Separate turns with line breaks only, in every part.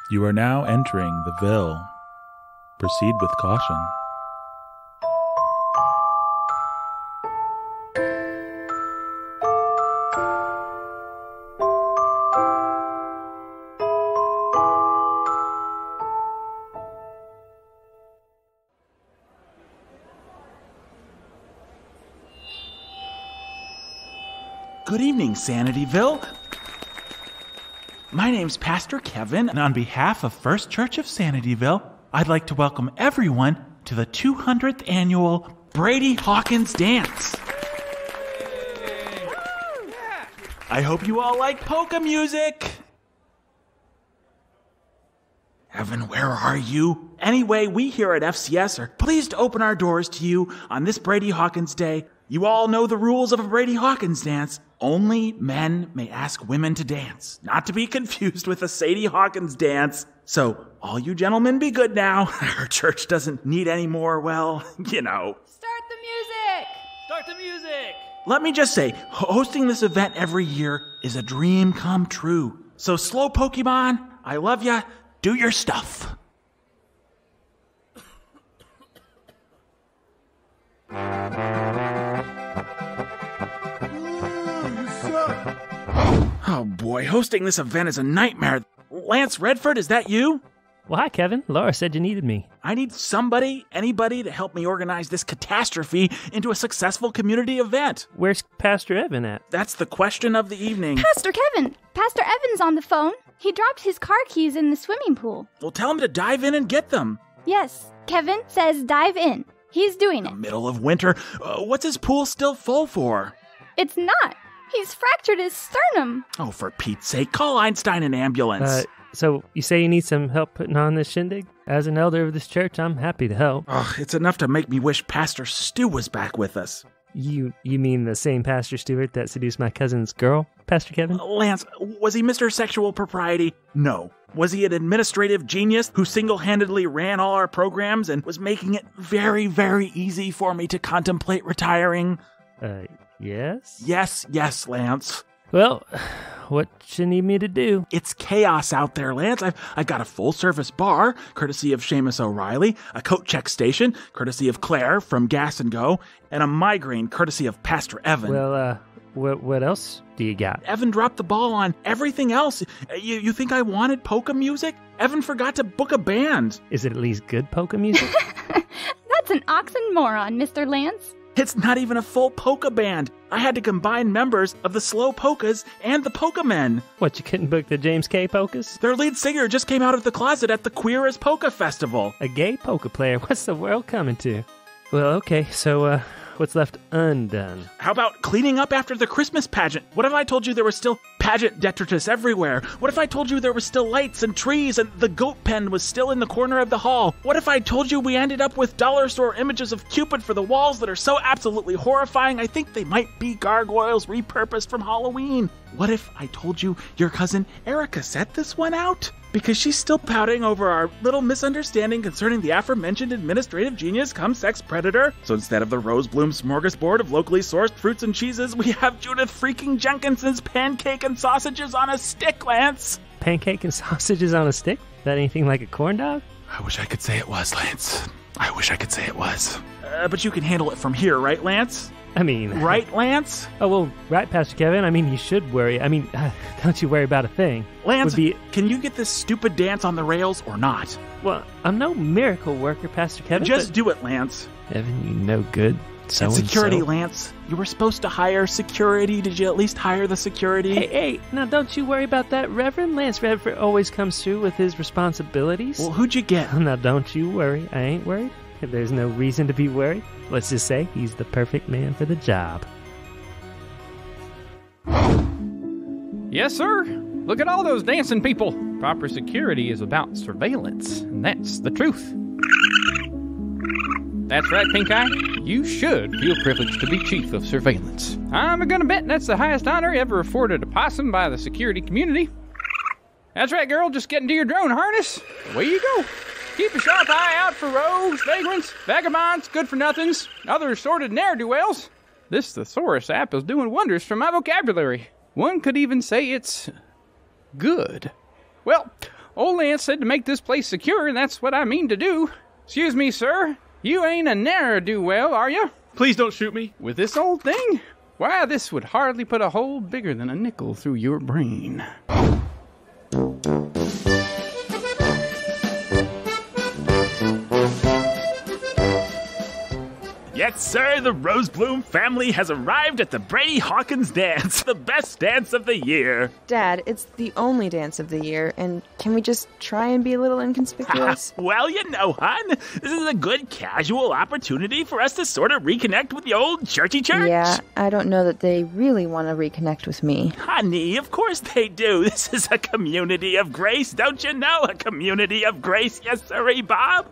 You are now entering the Ville. Proceed with caution.
Good evening, Sanityville. My name's Pastor Kevin, and on behalf of First Church of Sanityville, I'd like to welcome everyone to the 200th annual Brady Hawkins dance. I hope you all like polka music. Evan, where are you? Anyway, we here at FCS are pleased to open our doors to you on this Brady Hawkins Day. You all know the rules of a Brady Hawkins dance. Only men may ask women to dance, not to be confused with a Sadie Hawkins dance. So, all you gentlemen be good now. Our church doesn't need any more, well, you know.
Start the music!
Start the music!
Let me just say, hosting this event every year is a dream come true. So, slow Pokemon, I love ya. Do your stuff. Oh boy, hosting this event is a nightmare. Lance Redford, is that you?
Well, hi, Kevin. Laura said you needed me.
I need anybody to help me organize this catastrophe into a successful community event.
Where's Pastor Evan at?
That's the question of the evening.
Pastor Kevin! Pastor Evan's on the phone. He dropped his car keys in the swimming pool.
Well, tell him to dive in and get them.
Yes, Kevin says dive in. He's doing it.
Middle of winter. What's his pool still full for?
It's not. He's fractured his sternum.
Oh, for Pete's sake, call Einstein an ambulance.
So you say you need some help putting on this shindig? As an elder of this church, I'm happy to help.
Oh, it's enough to make me wish Pastor Stu was back with us.
You mean the same Pastor Stewart that seduced my cousin's girl, Pastor Kevin?
Lance, was he Mr. Sexual Propriety? No. Was he an administrative genius who single-handedly ran all our programs and was making it very, very easy for me to contemplate retiring?
Yes?
Yes, Lance.
Well, what you need me to do?
It's chaos out there, Lance. I've got a full-service bar, courtesy of Seamus O'Reilly, a coat check station, courtesy of Claire from Gas and Go, and a migraine, courtesy of Pastor Evan.
Well, what else do you got?
Evan dropped the ball on everything else. You think I wanted polka music? Evan forgot to book a band.
Is it at least good polka music?
That's an oxymoron, Mr. Lance.
It's not even a full polka band. I had to combine members of the Slow Polkas and the Polka Men.
What, you couldn't book the James K. Polkas?
Their lead singer just came out of the closet at the Queer as Polka Festival.
A gay polka player? What's the world coming to? Well, okay, so, what's left undone?
How about cleaning up after the Christmas pageant? What if I told you there was still pageant detritus everywhere? What if I told you there were still lights and trees and the goat pen was still in the corner of the hall? What if I told you we ended up with dollar store images of Cupid for the walls that are so absolutely horrifying I think they might be gargoyles repurposed from Halloween? What if I told you your cousin Erica set this one out? Because she's still pouting over our little misunderstanding concerning the aforementioned administrative genius cum sex predator. So instead of the Rose Bloom smorgasbord of locally sourced fruits and cheeses, we have Judith freaking Jenkinson's pancake and sausages on a stick, Lance.
Pancake and sausages on a stick? That anything like a corn dog?
I wish I could say it was, Lance. I wish I could say it was. But you can handle it from here, right, Lance? Right, Lance?
Oh, well, right, Pastor Kevin. You should worry. Don't you worry about a thing.
Lance, can you get this stupid dance on the rails or not?
Well, I'm no miracle worker, Pastor Kevin.
Just do it, Lance.
Evan, you no good.
Security, Lance. You were supposed to hire security. Did you at least hire the security?
Hey, now don't you worry about that. Reverend Lance Redford always comes through with his responsibilities.
Well, who'd you get?
Now don't you worry. I ain't worried. There's no reason to be worried. Let's just say he's the perfect man for the job.
Yes, sir. Look at all those dancing people. Proper security is about surveillance, and that's the truth. That's right, Pink Eye. You should feel privileged to be chief of surveillance. I'm gonna bet that's the highest honor ever afforded a possum by the security community. That's right, girl. Just get into your drone harness. Away you go. Keep a sharp eye out for rogues, vagrants, vagabonds, good-for-nothings, other assorted ne'er-do-wells. This thesaurus app is doing wonders for my vocabulary. One could even say it's good. Well, old Lance said to make this place secure, and that's what I mean to do. Excuse me, sir. You ain't a ne'er-do-well, are you?
Please don't shoot me.
With this old thing? Why, this would hardly put a hole bigger than a nickel through your brain.
Yes, sir, the Rosebloom family has arrived at the Brady Hawkins dance, the best dance of the year.
Dad, it's the only dance of the year, and can we just try and be a little inconspicuous?
Well, you know, hon, this is a good casual opportunity for us to sort of reconnect with the old churchy church.
Yeah, I don't know that they really want to reconnect with me.
Honey, of course they do. This is a community of grace, don't you know? A community of grace, yes, sirree, Bob.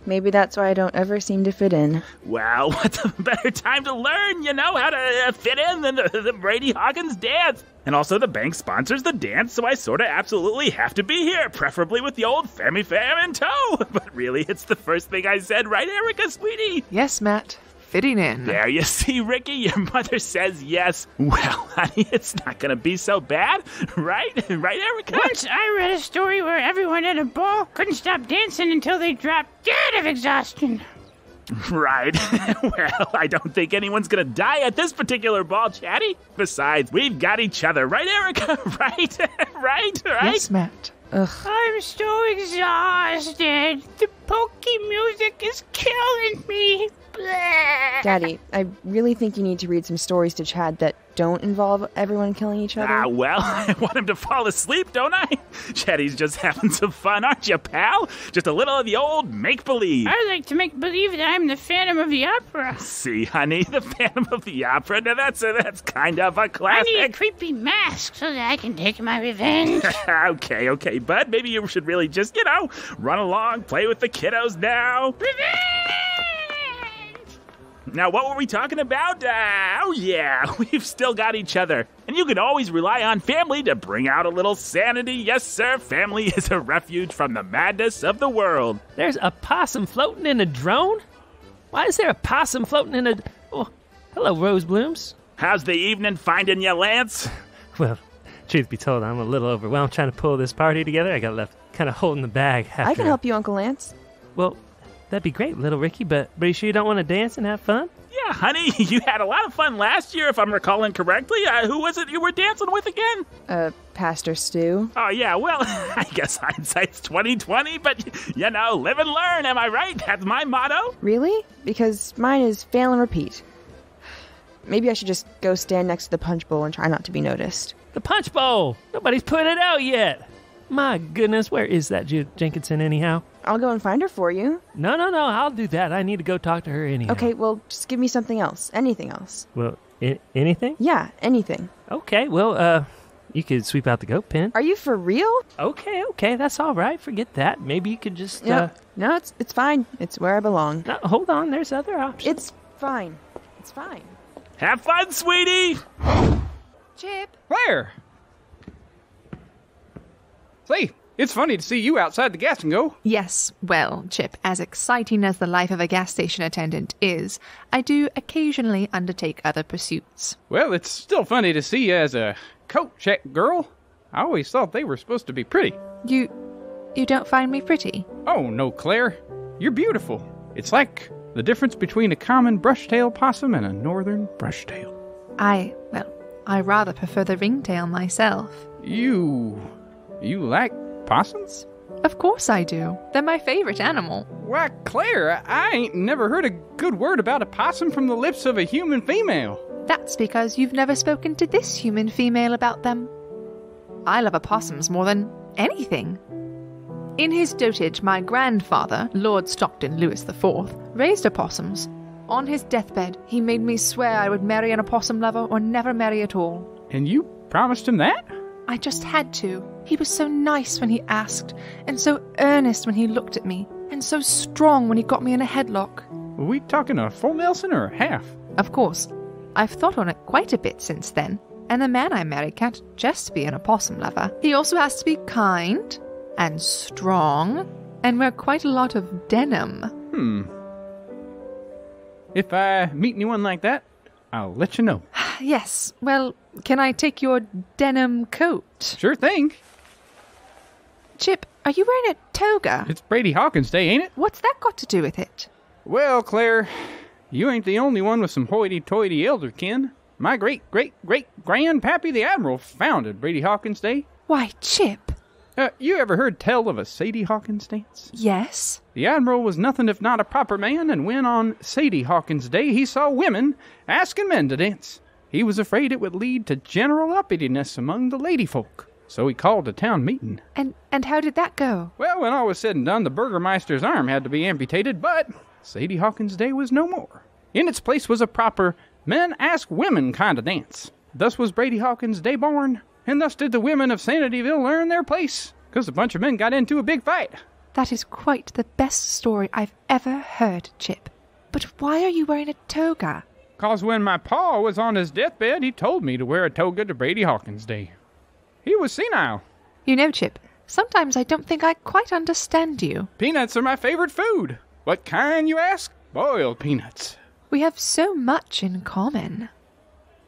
Maybe that's why I don't ever seem to fit in.
Well, what's a better time to learn, you know, how to fit in than the Brady Hawkins dance? And also the bank sponsors the dance, so I sort of absolutely have to be here, preferably with the old family fam in tow. But really, it's the first thing I said, right, Erica, sweetie?
Yes, Matt. Fitting in.
There you see, Ricki, your mother says yes. Well, honey, it's not going to be so bad, right? Right, Erica?
Once I read a story where everyone at a ball couldn't stop dancing until they dropped dead of exhaustion.
Right. Well, I don't think anyone's going to die at this particular ball, Chatty. Besides, we've got each other, right, Erica? Right? Right?
Yes, Matt.
I'm so exhausted. The pokey music is killing me. Blah.
Daddy, I really think you need to read some stories to Chad that don't involve everyone killing each other.
Well, I want him to fall asleep, don't I? Chatty's just having some fun, aren't you, pal? Just a little of the old make-believe.
I like to make believe that I'm the Phantom of the Opera.
See, honey, the Phantom of the Opera. Now, that's kind of a classic.
I need a creepy mask so that I can take my revenge.
Okay, bud. Maybe you should really just, run along, play with the kiddos now.
Revenge!
Now, what were we talking about? Oh, yeah, we've still got each other. And you can always rely on family to bring out a little sanity. Yes, sir, family is a refuge from the madness of the world.
There's a possum floating in a drone? Why is there a possum floating in a... Oh, hello, Roseblooms.
How's the evening finding you, Lance?
Well, truth be told, I'm a little overwhelmed trying to pull this party together. I got left kind of holding the bag.
I can help you, Uncle Lance.
Well, that'd be great, little Ricki, but are you sure you don't want to dance and have fun?
Yeah, honey, you had a lot of fun last year, if I'm recalling correctly. Who was it you were dancing with again?
Pastor Stu.
Oh, yeah, well, I guess hindsight's 20/20, but, live and learn, am I right? That's my motto.
Really? Because mine is fail and repeat. Maybe I should just go stand next to the punch bowl and try not to be noticed.
The punch bowl! Nobody's put it out yet! My goodness, where is that Judith Jenkinson anyhow?
I'll go and find her for you.
No, I'll do that. I need to go talk to her anyhow.
Okay, well, just give me something else. Anything else.
Well, anything?
Yeah, anything.
Okay, well, you could sweep out the goat pen.
Are you for real?
Okay, that's all right. Forget that. Maybe you could just,
No, it's fine. It's where I belong.
No, hold on, there's other options.
It's fine. It's fine.
Have fun, sweetie!
Chip.
Claire! Say, it's funny to see you outside the gas and go.
Yes, well, Chip, as exciting as the life of a gas station attendant is, I do occasionally undertake other pursuits.
Well, it's still funny to see you as a coat check girl. I always thought they were supposed to be pretty.
You don't find me pretty?
Oh, no, Claire. You're beautiful. It's like the difference between a common brush-tail possum and a northern brush-tail.
I rather prefer the ringtail myself.
You like possums?
Of course I do. They're my favorite animal.
Why, Claire, I ain't never heard a good word about a possum from the lips of a human female.
That's because you've never spoken to this human female about them. I love opossums more than anything. In his dotage, my grandfather, Lord Stockton Lewis IV, raised opossums. On his deathbed, he made me swear I would marry an opossum lover or never marry at all.
And you promised him that?
I just had to. He was so nice when he asked, and so earnest when he looked at me, and so strong when he got me in a headlock.
Are we talking a full Nelson or a half?
Of course. I've thought on it quite a bit since then, and the man I marry can't just be an opossum lover. He also has to be kind and strong and wear quite a lot of denim.
If I meet anyone like that, I'll let you know.
Yes, well, can I take your denim coat?
Sure thing.
Chip, are you wearing a toga?
It's Brady Hawkins Day, ain't it?
What's that got to do with it?
Well, Claire, you ain't the only one with some hoity-toity elderkin. My great-great-great-grandpappy the Admiral founded Brady Hawkins Day.
Why, Chip.
You ever heard tell of a Sadie Hawkins dance?
Yes.
The Admiral was nothing if not a proper man, and when on Sadie Hawkins Day he saw women asking men to dance, he was afraid it would lead to general uppityness among the lady folk. So he called a town meeting.
And how did that go?
Well, when all was said and done, the Burgermeister's arm had to be amputated, but Sadie Hawkins Day was no more. In its place was a proper men ask women kind of dance. Thus was Brady Hawkins Day born, and thus did the women of Sanityville learn their place, because a bunch of men got into a big fight.
That is quite the best story I've ever heard, Chip. But why are you wearing a toga?
'Cause when my pa was on his deathbed, he told me to wear a toga to Brady Hawkins Day. He was senile.
You know, Chip, sometimes I don't think I quite understand you.
Peanuts are my favorite food. What kind, you ask? Boiled peanuts.
We have so much in common.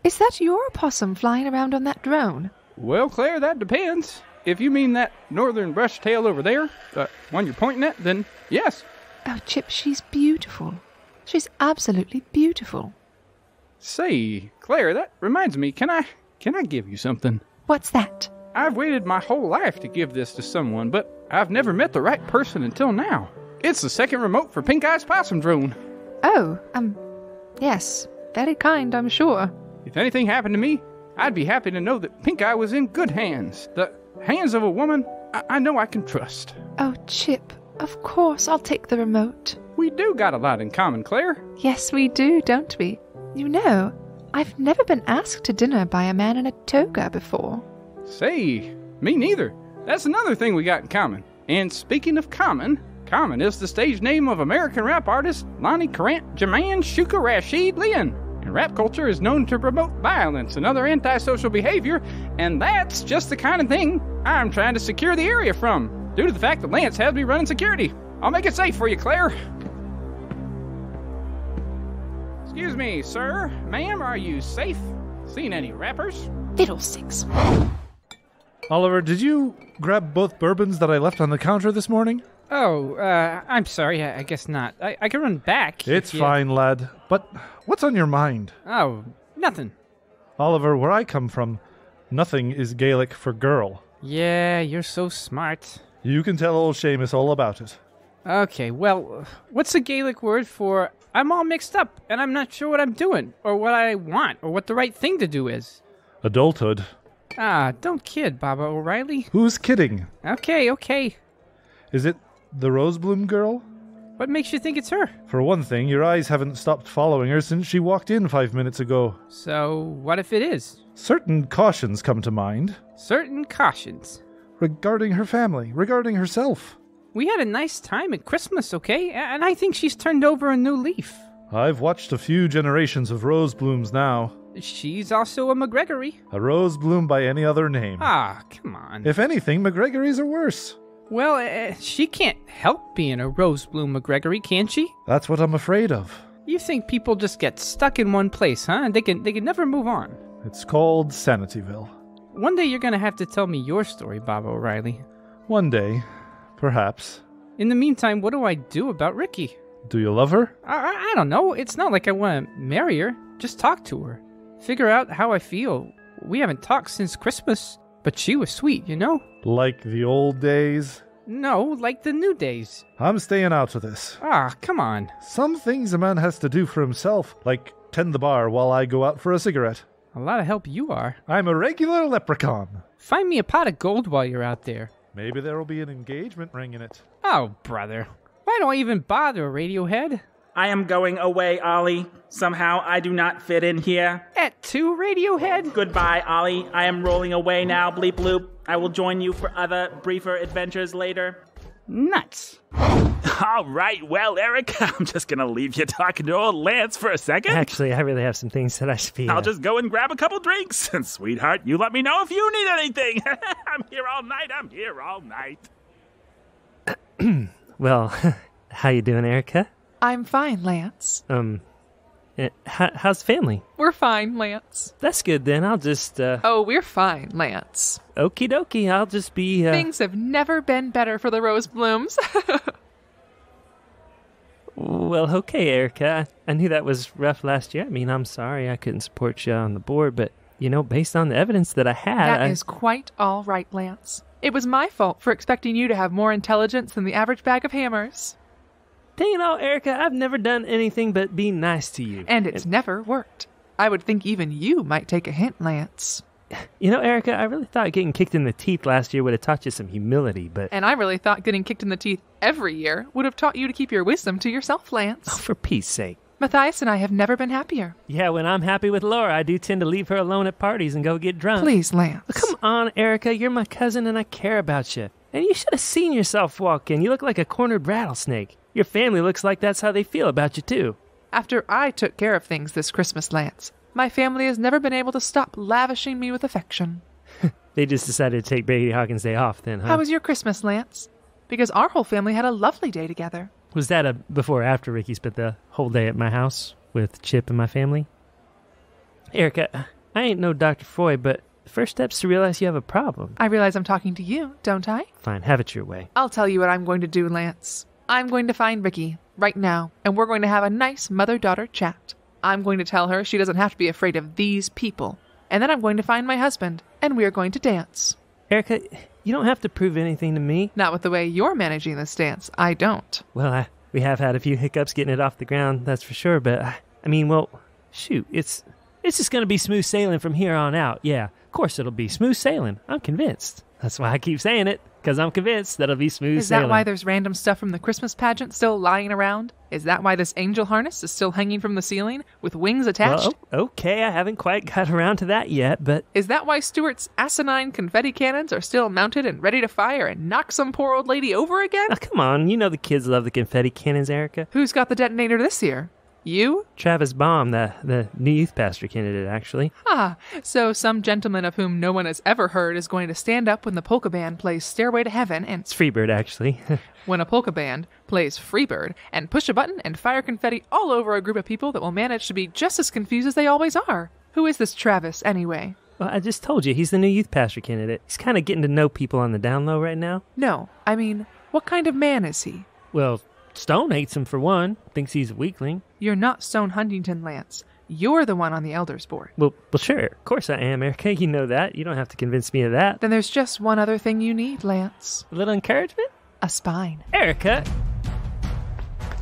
Is that your opossum flying around on that drone?
Well, Claire, that depends. If you mean that northern brush tail over there, the one you're pointing at, then yes.
Oh, Chip, she's beautiful. She's absolutely beautiful.
Say, Claire, that reminds me, can I give you something?
What's that?
I've waited my whole life to give this to someone, but I've never met the right person until now. It's the second remote for Pink Eye's possum drone.
Oh, yes. Very kind, I'm sure.
If anything happened to me, I'd be happy to know that Pink Eye was in good hands. The hands of a woman I know I can trust.
Oh, Chip, of course I'll take the remote.
We do got a lot in common, Claire.
Yes, we do, don't we? You know, I've never been asked to dinner by a man in a toga before.
Say, me neither. That's another thing we got in common. And speaking of common, Common is the stage name of American rap artist Lonnie Carant Jaman Shuka Rashid Leon. And rap culture is known to promote violence and other antisocial behavior, and that's just the kind of thing I'm trying to secure the area from, due to the fact that Lance has me running security. I'll make it safe for you, Claire. Excuse me, sir. Ma'am, are you safe? Seen any rappers?
Fiddlesticks.
Oliver, did you grab both bourbons that I left on the counter this morning?
Oh, I'm sorry. I guess not. I can run back.
It's fine, lad. But what's on your mind?
Oh, nothing.
Oliver, where I come from, nothing is Gaelic for girl.
Yeah, you're so smart.
You can tell old Seamus all about it.
Okay, well, what's the Gaelic word for I'm all mixed up and I'm not sure what I'm doing or what I want or what the right thing to do is?
Adulthood.
Ah, don't kid, Baba O'Reilly.
Who's kidding?
Okay.
Is it the Rosebloom girl?
What makes you think it's her?
For one thing, your eyes haven't stopped following her since she walked in 5 minutes ago.
So, what if it is?
Certain cautions come to mind.
Certain cautions.
Regarding her family, regarding herself.
We had a nice time at Christmas, okay? And I think she's turned over a new leaf.
I've watched a few generations of Roseblooms now.
She's also a McGregory.
A Rosebloom by any other name.
Ah, come on.
If anything, McGregories are worse.
Well, she can't help being a Rosebloom McGregory, can she?
That's what I'm afraid of.
You think people just get stuck in one place, huh? They can never move on.
It's called Sanityville.
One day you're gonna have to tell me your story, Bob O'Reilly.
One day, perhaps.
In the meantime, what do I do about Ricki?
Do you love her?
I don't know. It's not like I want to marry her. Just talk to her. Figure out how I feel. We haven't talked since Christmas, but she was sweet, you know?
Like the old days?
No, like the new days.
I'm staying out of this.
Ah, come on.
Some things a man has to do for himself, like tend the bar while I go out for a cigarette.
A lot of help you are.
I'm a regular leprechaun.
Find me a pot of gold while you're out there.
Maybe there will be an engagement ring in it.
Oh, brother. Why do I even bother, Radiohead?
I am going away, Ollie. Somehow I do not fit in here.
At 2, Radiohead?
Goodbye, Ollie. I am rolling away now, bleep bloop. I will join you for other, briefer adventures later.
Nuts.
All right, well, Eric, I'm just going to leave you talking to old Lance for a second.
Actually, I really have some things that I should be...
I'll just go and grab a couple drinks. And sweetheart, you let me know if you need anything. I'm here all night.
Well, how you doing, Erica?
I'm fine, Lance.
How's the family?
We're fine, Lance.
That's good then. I'll just,
Oh, we're fine, Lance.
Okie dokie. I'll just be,
Things have never been better for the Rose Blooms.
Well, okay, Erica. I knew that was rough last year. I mean, I'm sorry I couldn't support you on the board, but, based on the evidence that I had...
That is quite all right, Lance. It was my fault for expecting you to have more intelligence than the average bag of hammers.
Dang it all, Erica, I've never done anything but be nice to you.
And it's never worked. I would think even you might take a hint, Lance.
Erica, I really thought getting kicked in the teeth last year would have taught you some humility, but...
And I really thought getting kicked in the teeth every year would have taught you to keep your wisdom to yourself, Lance.
Oh, for peace sake.
Matthias and I have never been happier.
Yeah, when I'm happy with Laura, I do tend to leave her alone at parties and go get drunk.
Please, Lance.
Come on, Erica, you're my cousin and I care about you. And you should have seen yourself walk in. You look like a cornered rattlesnake. Your family looks like that's how they feel about you, too.
After I took care of things this Christmas, Lance, my family has never been able to stop lavishing me with affection.
They just decided to take Brady Hawkins' day off then, huh?
How was your Christmas, Lance? Because our whole family had a lovely day together.
Was that a before or after Ricki spent the whole day at my house with Chip and my family? Erica, I ain't no Dr. Freud, but the first step's to realize you have a problem.
I realize I'm talking to you, don't I?
Fine, have it your way.
I'll tell you what I'm going to do, Lance. I'm going to find Ricki right now, and we're going to have a nice mother-daughter chat. I'm going to tell her she doesn't have to be afraid of these people. And then I'm going to find my husband, and we are going to dance.
Erica, you don't have to prove anything to me.
Not with the way you're managing this dance. I don't.
Well, we have had a few hiccups getting it off the ground, that's for sure. But, shoot, it's just going to be smooth sailing from here on out. Yeah, of course it'll be smooth sailing. I'm convinced. That's why I keep saying it, because I'm convinced that it'll be smooth sailing.
Is that why there's random stuff from the Christmas pageant still lying around? Is that why this angel harness is still hanging from the ceiling with wings attached?
Well, okay, I haven't quite got around to that yet, but...
Is that why Stuart's asinine confetti cannons are still mounted and ready to fire and knock some poor old lady over again?
Oh, come on, you know the kids love the confetti cannons, Erica.
Who's got the detonator this year? You?
Travis Baum, the new youth pastor candidate, actually.
Ah, so some gentleman of whom no one has ever heard is going to stand up when the polka band plays Stairway to Heaven and...
It's Freebird, actually.
When a polka band plays Freebird and push a button and fire confetti all over a group of people that will manage to be just as confused as they always are. Who is this Travis, anyway?
Well, I just told you, he's the new youth pastor candidate. He's kind of getting to know people on the down low right now.
No, I mean, what kind of man is he?
Well... Stone hates him for one, thinks he's a weakling.
You're not Stone Huntington, Lance. You're the one on the elders board.
Well, sure. Of course I am, Erica. You know that. You don't have to convince me of that.
Then there's just one other thing you need, Lance.
A little encouragement?
A spine.
Erica!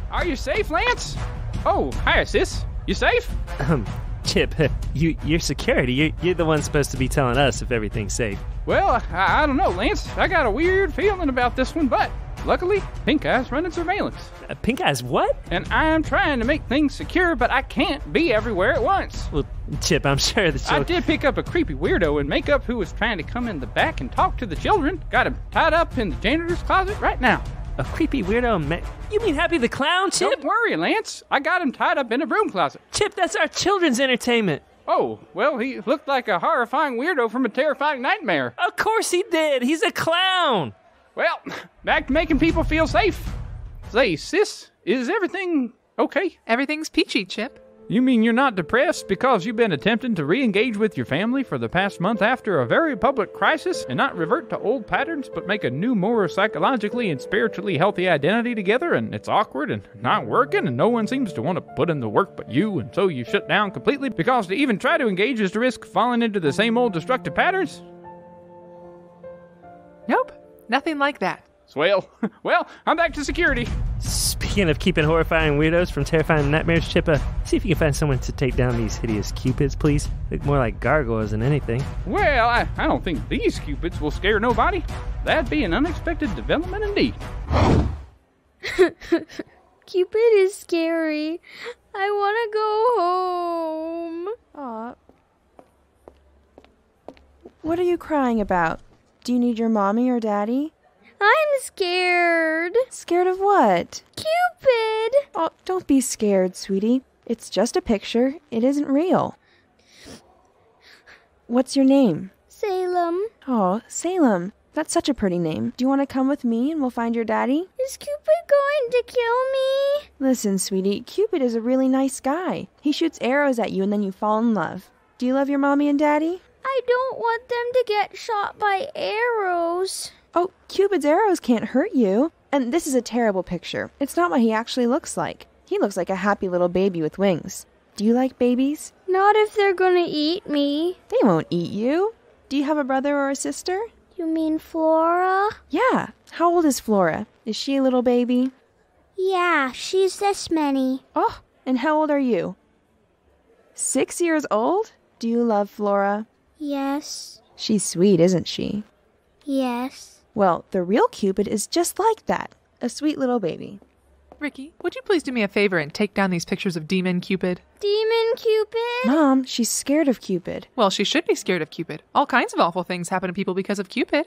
Are you safe, Lance? Oh, hi, sis. You safe?
Chip, you're security. You're the one supposed to be telling us if everything's safe.
Well, I don't know, Lance. I got a weird feeling about this one, but luckily, Pink Eye's running surveillance.
Pink Eye's what?
And I'm trying to make things secure, but I can't be everywhere at once.
Well, Chip, I'm sure that
I did pick up a creepy weirdo in makeup who was trying to come in the back and talk to the children. Got him tied up in the janitor's closet right now.
A creepy weirdo You mean Happy the Clown, Chip?
Don't worry, Lance. I got him tied up in a broom closet.
Chip, that's our children's entertainment.
Oh, well, he looked like a horrifying weirdo from a terrifying nightmare.
Of course he did. He's a clown.
Well, back to making people feel safe. Say, sis, is everything okay?
Everything's peachy, Chip.
You mean you're not depressed because you've been attempting to re-engage with your family for the past month after a very public crisis and not revert to old patterns but make a new, more psychologically and spiritually healthy identity together, and it's awkward and not working and no one seems to want to put in the work but you, and so you shut down completely because to even try to engage is to risk falling into the same old destructive patterns?
Nope, nothing like that.
Swell. Well, I'm back to security.
Speaking of keeping horrifying weirdos from terrifying nightmares, Chip, see if you can find someone to take down these hideous cupids, please. Look more like gargoyles than anything.
Well, I don't think these cupids will scare nobody. That'd be an unexpected development indeed.
Cupid is scary. I want to go home.
Aw. What are you crying about? Do you need your mommy or daddy?
I'm scared.
Scared of what?
Cupid!
Oh, don't be scared, sweetie. It's just a picture. It isn't real. What's your name?
Salem.
Oh, Salem. That's such a pretty name. Do you want to come with me and we'll find your daddy?
Is Cupid going to kill me?
Listen, sweetie, Cupid is a really nice guy. He shoots arrows at you and then you fall in love. Do you love your mommy and daddy?
I don't want them to get shot by arrows.
Oh, Cupid's arrows can't hurt you. And this is a terrible picture. It's not what he actually looks like. He looks like a happy little baby with wings. Do you like babies?
Not if they're gonna eat me.
They won't eat you. Do you have a brother or a sister?
You mean Flora?
Yeah. How old is Flora? Is she a little baby?
Yeah, she's this many.
Oh, and how old are you? 6 years old? Do you love Flora?
Yes.
She's sweet, isn't she?
Yes.
Well, the real Cupid is just like that. A sweet little baby.
Ricki, would you please do me a favor and take down these pictures of Demon Cupid?
Demon Cupid?
Mom, she's scared of Cupid.
Well, she should be scared of Cupid. All kinds of awful things happen to people because of Cupid.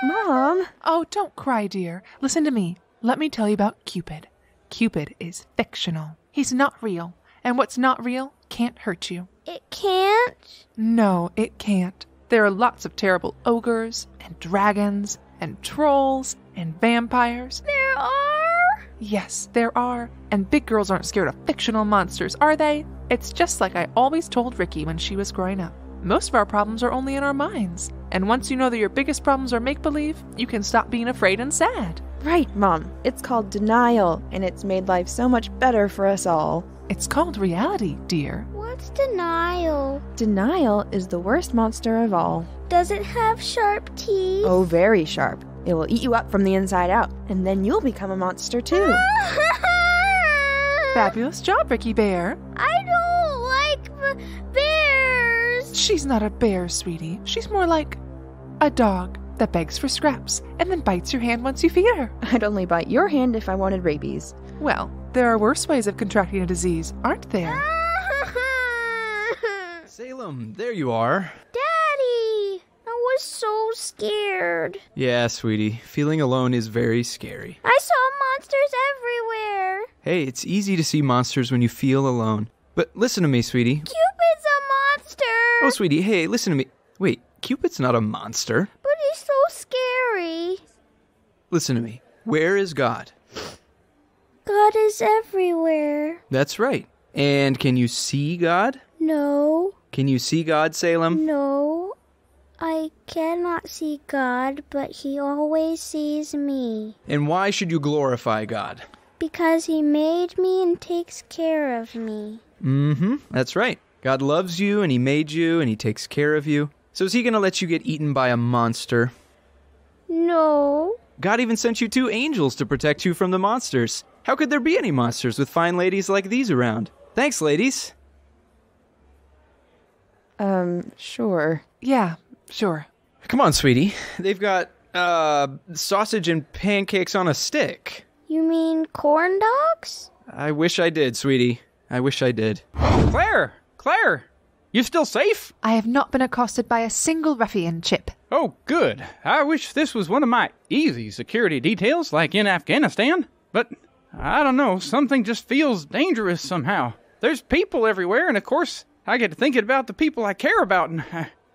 Mom!
Oh, don't cry, dear. Listen to me. Let me tell you about Cupid. Cupid is fictional. He's not real. And what's not real can't hurt you.
It can't?
No, it can't. There are lots of terrible ogres and dragons and trolls and vampires.
There are?
Yes, there are. And big girls aren't scared of fictional monsters, are they? It's just like I always told Ricki when she was growing up. Most of our problems are only in our minds. And once you know that your biggest problems are make-believe, you can stop being afraid and sad.
Right, Mom. It's called denial, and it's made life so much better for us all.
It's called reality, dear.
What's denial?
Denial is the worst monster of all.
Does it have sharp teeth?
Oh, very sharp. It will eat you up from the inside out, and then you'll become a monster too.
Fabulous job, Ricki Bear.
I don't like bears.
She's not a bear, sweetie. She's more like a dog that begs for scraps and then bites your hand once you feed her.
I'd only bite your hand if I wanted rabies.
Well, there are worse ways of contracting a disease, aren't there?
Salem, there you are.
Daddy, I was so scared.
Yeah, sweetie. Feeling alone is very scary.
I saw monsters everywhere.
Hey, it's easy to see monsters when you feel alone. But listen to me, sweetie.
Cupid's a monster.
Oh, sweetie, hey, listen to me. Wait, Cupid's not a monster.
But he's so scary.
Listen to me. Where is God?
God is everywhere.
That's right. And can you see God?
No.
Can you see God, Salem?
No. I cannot see God, but he always sees me.
And why should you glorify God?
Because he made me and takes care of me.
Mm-hmm. That's right. God loves you, and he made you, and he takes care of you. So is he going to let you get eaten by a monster?
No.
God even sent you 2 angels to protect you from the monsters. How could there be any monsters with fine ladies like these around? Thanks, ladies.
Sure.
Yeah, sure.
Come on, sweetie. They've got, sausage and pancakes on a stick.
You mean corn dogs?
I wish I did, sweetie. I wish I did.
Claire, you still safe?
I have not been accosted by a single ruffian, Chip.
Oh, good. I wish this was one of my easy security details like in Afghanistan. But, I don't know, something just feels dangerous somehow. There's people everywhere, and of course, I get to thinking about the people I care about, and,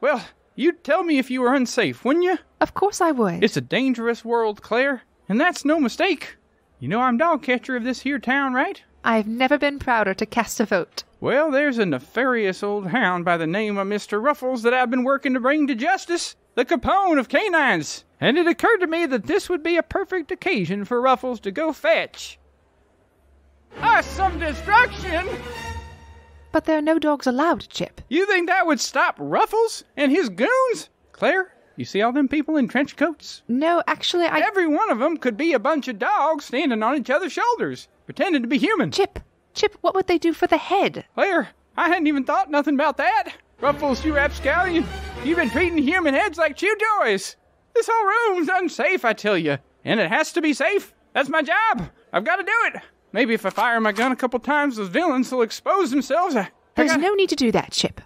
well, you'd tell me if you were unsafe, wouldn't you?
Of course I would.
It's a dangerous world, Claire, and that's no mistake. You know I'm dog catcher of this here town, right?
I've never been prouder to cast a vote.
Well, there's a nefarious old hound by the name of Mr. Ruffles that I've been working to bring to justice, the Capone of canines. And it occurred to me that this would be a perfect occasion for Ruffles to go fetch some destruction.
But there are no dogs allowed, Chip.
You think that would stop Ruffles and his goons? Claire, you see all them people in trench coats?
No, actually,
Every one of them could be a bunch of dogs standing on each other's shoulders, pretending to be human.
Chip, what would they do for the head?
Claire, I hadn't even thought nothing about that. Ruffles, you rapscallion, you've been treating human heads like chew toys. This whole room's unsafe, I tell you. And it has to be safe. That's my job. I've got to do it. Maybe if I fire my gun a couple times, those villains will expose themselves.
There's no need to do that, Chip.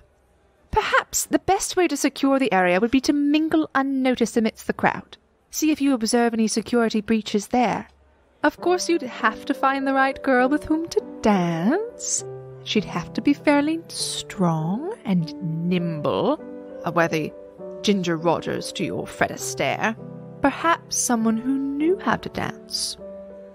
Perhaps the best way to secure the area would be to mingle unnoticed amidst the crowd. See if you observe any security breaches there. Of course, you'd have to find the right girl with whom to dance. She'd have to be fairly strong and nimble. A worthy Ginger Rogers to your Fred Astaire. Perhaps someone who knew how to dance,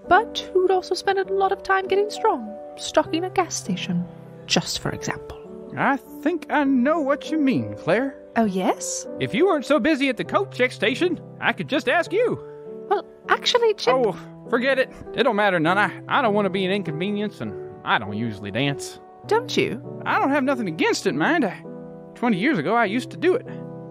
but who'd also spend a lot of time getting strong, stocking a gas station, just for example.
I think I know what you mean, Claire.
Oh, yes?
If you weren't so busy at the coat check station, I could just ask you.
Well, actually, Chip...
Oh, forget it. It don't matter none. I don't want to be an inconvenience, and I don't usually dance.
Don't you?
I don't have nothing against it, mind. 20 years ago, I used to do it.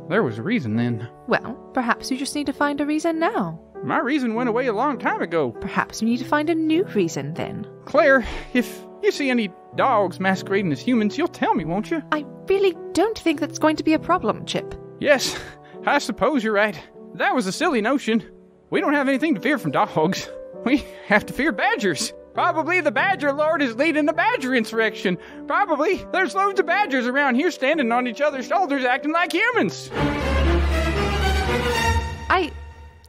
There was a reason then.
Well, perhaps you just need to find a reason now.
My reason went away a long time ago.
Perhaps you need to find a new reason then.
Claire, if you see any dogs masquerading as humans, you'll tell me, won't you?
I really don't think that's going to be a problem, Chip.
Yes, I suppose you're right. That was a silly notion. We don't have anything to fear from dogs. We have to fear badgers. Probably the Badger Lord is leading the Badger insurrection. Probably there's loads of badgers around here standing on each other's shoulders acting like humans.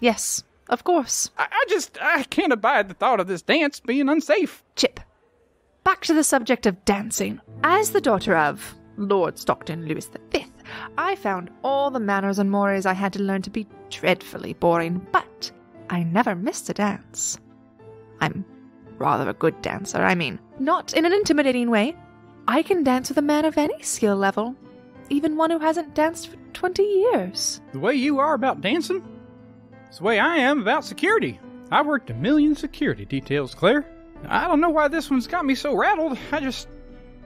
Yes, of course.
I can't abide the thought of this dance being unsafe.
Chip, back to the subject of dancing. As the daughter of Lord Stockton Louis V, I found all the manners and mores I had to learn to be dreadfully boring, but I never missed a dance. I'm rather a good dancer, I mean, not in an intimidating way. I can dance with a man of any skill level, even one who hasn't danced for 20 years.
The way you are about dancing, it's the way I am about security. I worked a million security details, Claire. I don't know why this one's got me so rattled.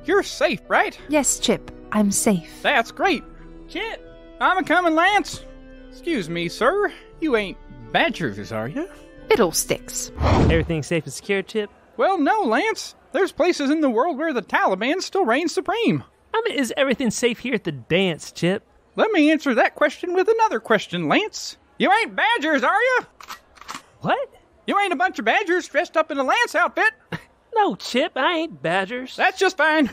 You're safe, right?
Yes, Chip, I'm safe.
That's great. Chip, I'm a-comin', Lance. Excuse me, sir. You ain't badgers, are you?
It all sticks.
Everything safe and secure, Chip?
Well, no, Lance. There's places in the world where the Taliban still reigns supreme.
Is everything safe here at the dance, Chip?
Let me answer that question with another question, Lance. You ain't badgers, are you?
What?
You ain't a bunch of badgers dressed up in a Lance outfit?
No, Chip, I ain't badgers.
That's just fine.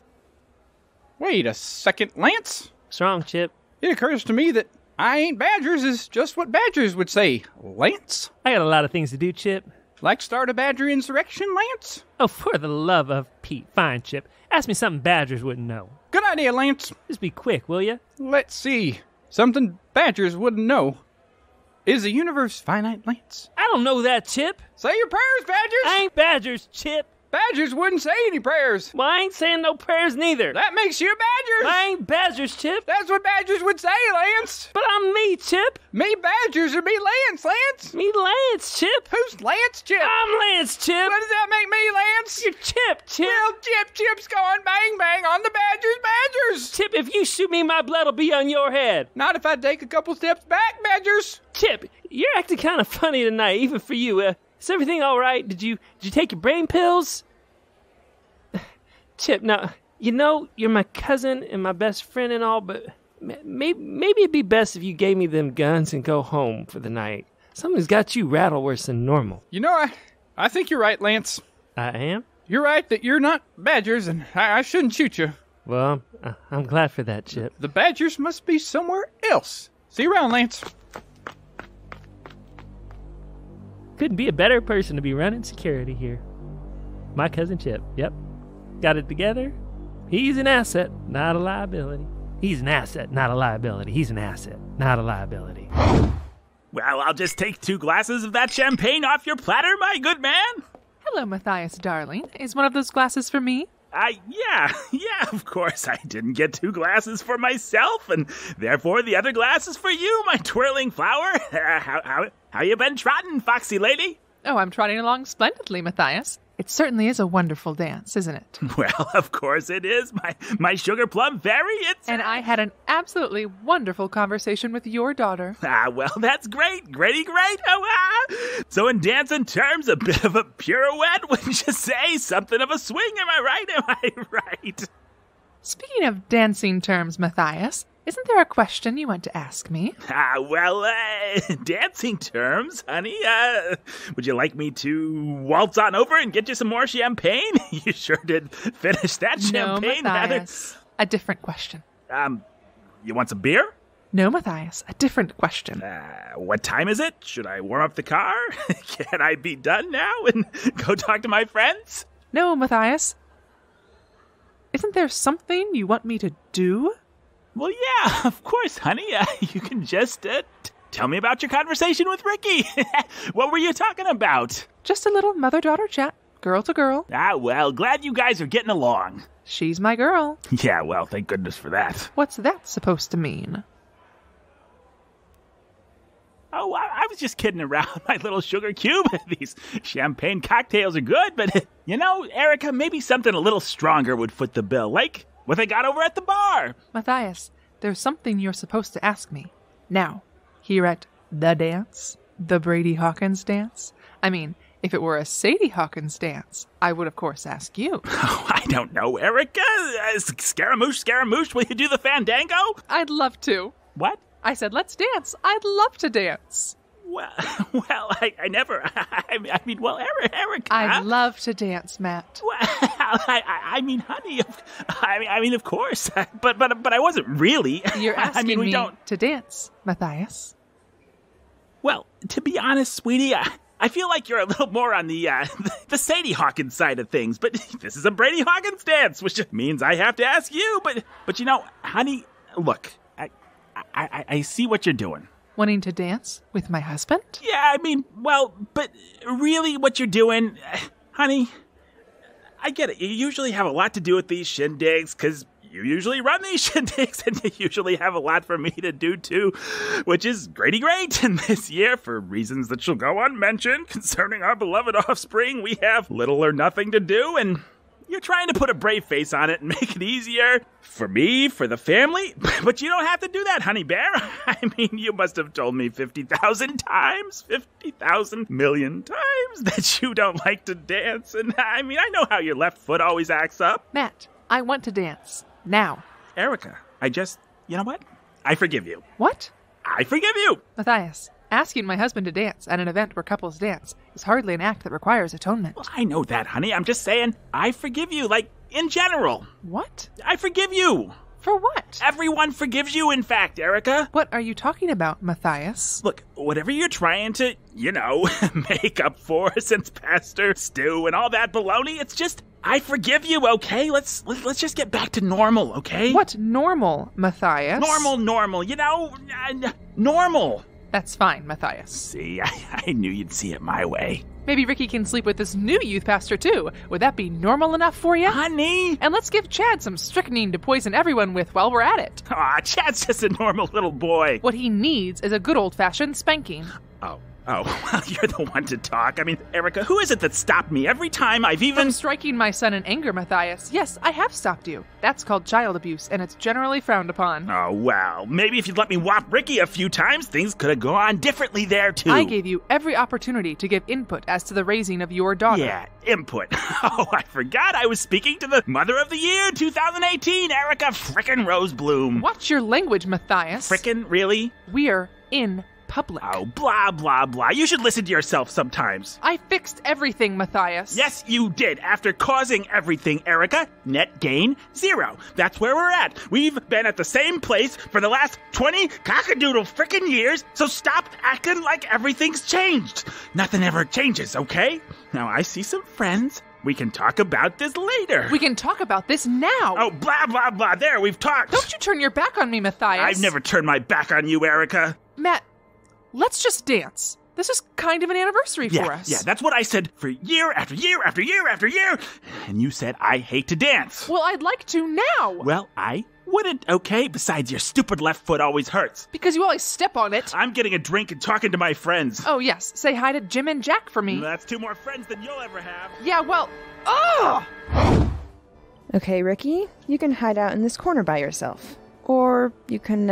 Wait a second, Lance.
What's wrong, Chip?
It occurs to me that I ain't badgers is just what badgers would say. Lance?
I got a lot of things to do, Chip.
Like start a badger insurrection, Lance?
Oh, for the love of Pete. Fine, Chip. Ask me something badgers wouldn't know.
Good idea, Lance.
Just be quick, will you?
Let's see. Something badgers wouldn't know. Is the universe finite, Lance?
I don't know that, Chip.
Say your prayers, badgers.
I ain't badgers, Chip.
Badgers wouldn't say any prayers.
Well, I ain't saying no prayers neither.
That makes you badgers.
I ain't badgers, Chip.
That's what badgers would say, Lance.
But I'm me, Chip.
Me badgers or me Lance, Lance?
Me Lance, Chip.
Who's Lance, Chip?
I'm Lance, Chip.
What does that make me, Lance?
You're Chip, Chip.
Well, Chip's going bang bang on the badgers.
Chip, if you shoot me, my blood'll be on your head.
Not if I take a couple steps back, badgers.
Chip, you're acting kind of funny tonight, even for you. Is everything all right? Did you take your brain pills? Chip, now, you know you're my cousin and my best friend and all, but maybe it'd be best if you gave me them guns and go home for the night. Something's got you rattled worse than normal.
You know, I think you're right, Lance.
I am?
You're right that you're not badgers, and I shouldn't shoot you.
Well, I'm glad for that, Chip.
The badgers must be somewhere else. See you around, Lance.
Couldn't be a better person to be running security here. My cousin Chip, yep. Got it together? He's an asset, not a liability. He's an asset, not a liability. He's an asset, not a liability.
Well, I'll just take 2 glasses of that champagne off your platter, my good man.
Hello, Matthias, darling. Is one of those glasses for me?
Yeah, of course. I didn't get 2 glasses for myself, and therefore the other glass is for you, my twirling flower. How you been trotting, foxy lady?
Oh, I'm trotting along splendidly, Matthias. It certainly is a wonderful dance, isn't it?
Well, of course it is, my sugar plum fairy.
And I had an absolutely wonderful conversation with your daughter.
Well, that's great. Great. So in dancing terms, a bit of a pirouette, wouldn't you say? Something of a swing, am I right?
Speaking of dancing terms, Matthias, isn't there a question you want to ask me?
Dancing terms, honey. Would you like me to waltz on over and get you some more champagne? You sure did finish that champagne.
No, Matthias. A different question.
You want some beer?
No, Matthias. A different question.
What time is it? Should I warm up the car? Can I be done now and go talk to my friends?
No, Matthias. Isn't there something you want me to do?
Well, yeah, of course, honey. You can just tell me about your conversation with Ricki. What were you talking about?
Just a little mother-daughter chat, girl to girl.
Ah, well, glad you guys are getting along.
She's my girl.
Yeah, well, thank goodness for that.
What's that supposed to mean?
Oh, I was just kidding around, my little sugar cube. These champagne cocktails are good, but, you know, Erica, maybe something a little stronger would foot the bill, like what they got over at the bar.
Matthias, there's something you're supposed to ask me. Now, here at the dance, the Brady Hawkins dance. I mean, if it were a Sadie Hawkins dance, I would, of course, ask you.
Oh, I don't know, Erica. Scaramouche, will you do the fandango?
I'd love to.
What?
I said, let's dance. I'd love to dance.
Well, I never, I mean, well, Erica.
I'd love to dance, Matt.
Well, I mean, honey, I mean, of course, but I wasn't really.
You're asking
we
me
don't...
to dance, Matthias.
Well, to be honest, sweetie, I feel like you're a little more on the Sadie Hawkins side of things, but this is a Brady Hawkins dance, which means I have to ask you, but you know, honey, look, I see what you're doing.
Wanting to dance with my husband?
Yeah, I mean, well, but really what you're doing, honey, I get it. You usually have a lot to do with these shindigs, because you usually run these shindigs, and you usually have a lot for me to do too, which is great. And this year, for reasons that shall go unmentioned concerning our beloved offspring, we have little or nothing to do, and you're trying to put a brave face on it and make it easier for me, for the family, but you don't have to do that, honey bear. I mean, you must have told me 50,000 times, 50,000 million times that you don't like to dance, and I mean, I know how your left foot always acts up.
Matt, I want to dance. Now.
Erica, you know what? I forgive you.
What?
I forgive you.
Matthias, asking my husband to dance at an event where couples dance is hardly an act that requires atonement.
Well, I know that, honey. I'm just saying, I forgive you, like, in general.
What?
I forgive you.
For what?
Everyone forgives you, in fact, Erica.
What are you talking about, Matthias?
Look, whatever you're trying to, make up for since Pastor Stu and all that baloney, it's just, I forgive you, okay? Let's just get back to normal, okay?
What normal, Matthias?
Normal, normal.
That's fine, Matthias.
See, I knew you'd see it my way.
Maybe Ricki can sleep with this new youth pastor, too. Would that be normal enough for you?
Honey!
And let's give Chad some strychnine to poison everyone with while we're at it.
Aw, Chad's just a normal little boy.
What he needs is a good old-fashioned spanking.
Oh, well, you're the one to talk. I mean, Erica, who is it that stopped me every time I've even...
From striking my son in anger, Matthias. Yes, I have stopped you. That's called child abuse, and it's generally frowned upon.
Oh, well, maybe if you'd let me whop Ricki a few times, things could have gone differently there, too.
I gave you every opportunity to give input as to the raising of your daughter.
Yeah, input. Oh, I forgot I was speaking to the Mother of the Year 2018, Erica frickin' Rosebloom.
Watch your language, Matthias.
Frickin', really?
We're in public.
Oh, blah, blah, blah. You should listen to yourself sometimes.
I fixed everything, Matthias.
Yes, you did. After causing everything, Erica, net gain 0. That's where we're at. We've been at the same place for the last 20 cockadoodle frickin' years, so stop acting like everything's changed. Nothing ever changes, okay? Now, I see some friends. We can talk about this later.
We can talk about this now.
Oh, blah, blah, blah. There, we've talked.
Don't you turn your back on me, Matthias.
I've never turned my back on you, Erica.
Matt, let's just dance. This is kind of an anniversary for us.
Yeah, that's what I said for year after year after year after year. And you said I hate to dance.
Well, I'd like to now.
Well, I wouldn't, okay? Besides, your stupid left foot always hurts.
Because you always step on it.
I'm getting a drink and talking to my friends.
Oh, yes. Say hi to Jim and Jack for me.
That's 2 more friends than you'll ever have.
Yeah, well... Oh!
Okay, Ricki, you can hide out in this corner by yourself. Or you can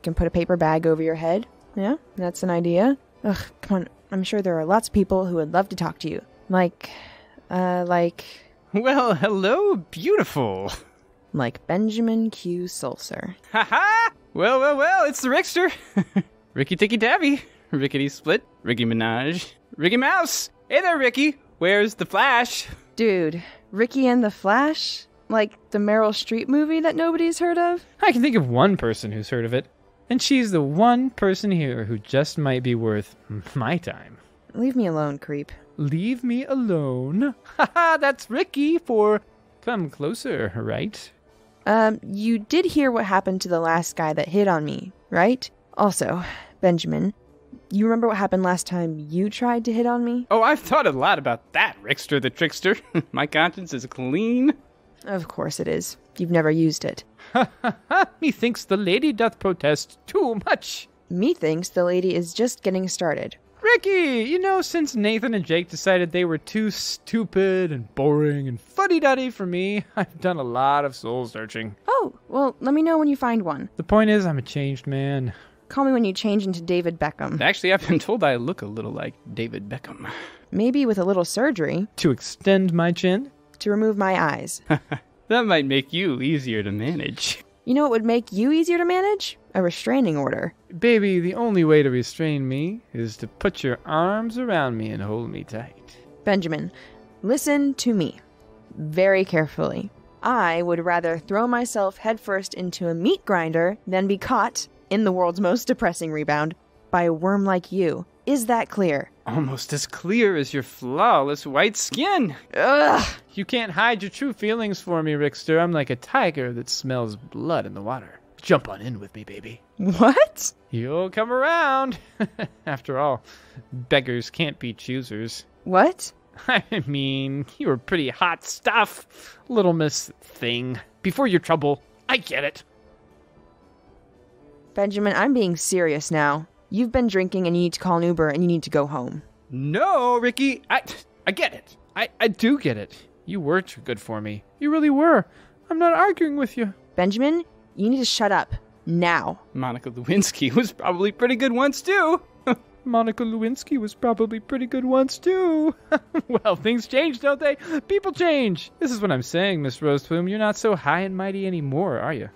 put a paper bag over your head. Yeah, that's an idea. Ugh, come on. I'm sure there are lots of people who would love to talk to you. Like...
Well, hello, beautiful.
Like Benjamin Q. Sulcer.
Ha-ha! Well, it's the Rickster. Ricki Tikki Tabby. Rickety Split. Ricki Minaj. Ricki Mouse. Hey there, Ricki. Where's the Flash?
Dude, Ricki and the Flash? Like the Meryl Streep movie that nobody's heard of?
I can think of one person who's heard of it. And she's the one person here who just might be worth my time.
Leave me alone, creep.
Leave me alone? Haha, that's Ricki for come closer, right?
You did hear what happened to the last guy that hit on me, right? Also, Benjamin, you remember what happened last time you tried to hit on me?
Oh, I've thought a lot about that, Rickster the trickster. My conscience is clean.
Of course it is. You've never used it.
Methinks the lady doth protest too much.
Methinks the lady is just getting started.
Ricky, since Nathan and Jake decided they were too stupid and boring and fuddy-duddy for me, I've done a lot of soul searching.
Oh, well, let me know when you find one.
The point is, I'm a changed man.
Call me when you change into David Beckham.
Actually, I've been told I look a little like David Beckham.
Maybe with a little surgery.
To extend my chin?
To remove my eyes.
That might make you easier to manage.
You know what would make you easier to manage? A restraining order.
Baby, the only way to restrain me is to put your arms around me and hold me tight.
Benjamin, listen to me very carefully. I would rather throw myself headfirst into a meat grinder than be caught, in the world's most depressing rebound, by a worm like you. Is that clear?
Almost as clear as your flawless white skin.
Ugh!
You can't hide your true feelings for me, Rickster. I'm like a tiger that smells blood in the water. Jump on in with me, baby.
What?
You'll come around. After all, beggars can't be choosers.
What?
I mean, you were pretty hot stuff, little Miss Thing. Before your trouble, I get it.
Benjamin, I'm being serious now. You've been drinking and you need to call an Uber and you need to go home.
No, Ricky, I get it.
I do get it. You were too good for me. You really were. I'm not arguing with you.
Benjamin, you need to shut up. Now.
Monica Lewinsky was probably pretty good once, too.
Monica Lewinsky was probably pretty good once, too. Well, things change, don't they? People change. This is what I'm saying, Miss Roseplume. You're not so high and mighty anymore, are you?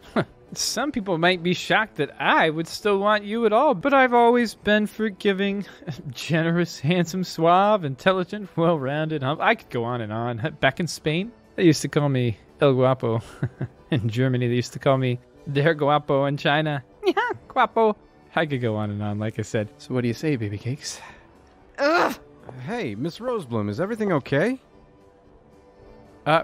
Some people might be shocked that I would still want you at all, but I've always been forgiving, generous, handsome, suave, intelligent, well-rounded. I could go on and on. Back in Spain, they used to call me El Guapo. In Germany, they used to call me Der Guapo. In China, yeah, Guapo. I could go on and on, like I said. So what do you say, baby cakes?
Ugh!
Hey, Miss Rosebloom, is everything okay?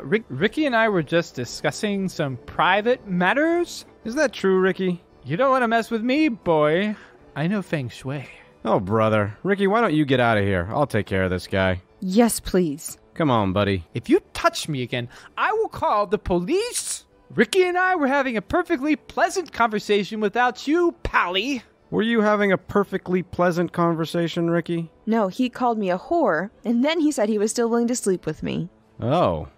Ricky and I were just discussing some private matters.
Is that true, Ricky?
You don't want to mess with me, boy. I know feng shui.
Oh, brother. Ricky, why don't you get out of here? I'll take care of this guy.
Yes, please.
Come on, buddy.
If you touch me again, I will call the police. Ricky and I were having a perfectly pleasant conversation without you, pally.
Were you having a perfectly pleasant conversation, Ricky?
No, he called me a whore, and then he said he was still willing to sleep with me.
Oh.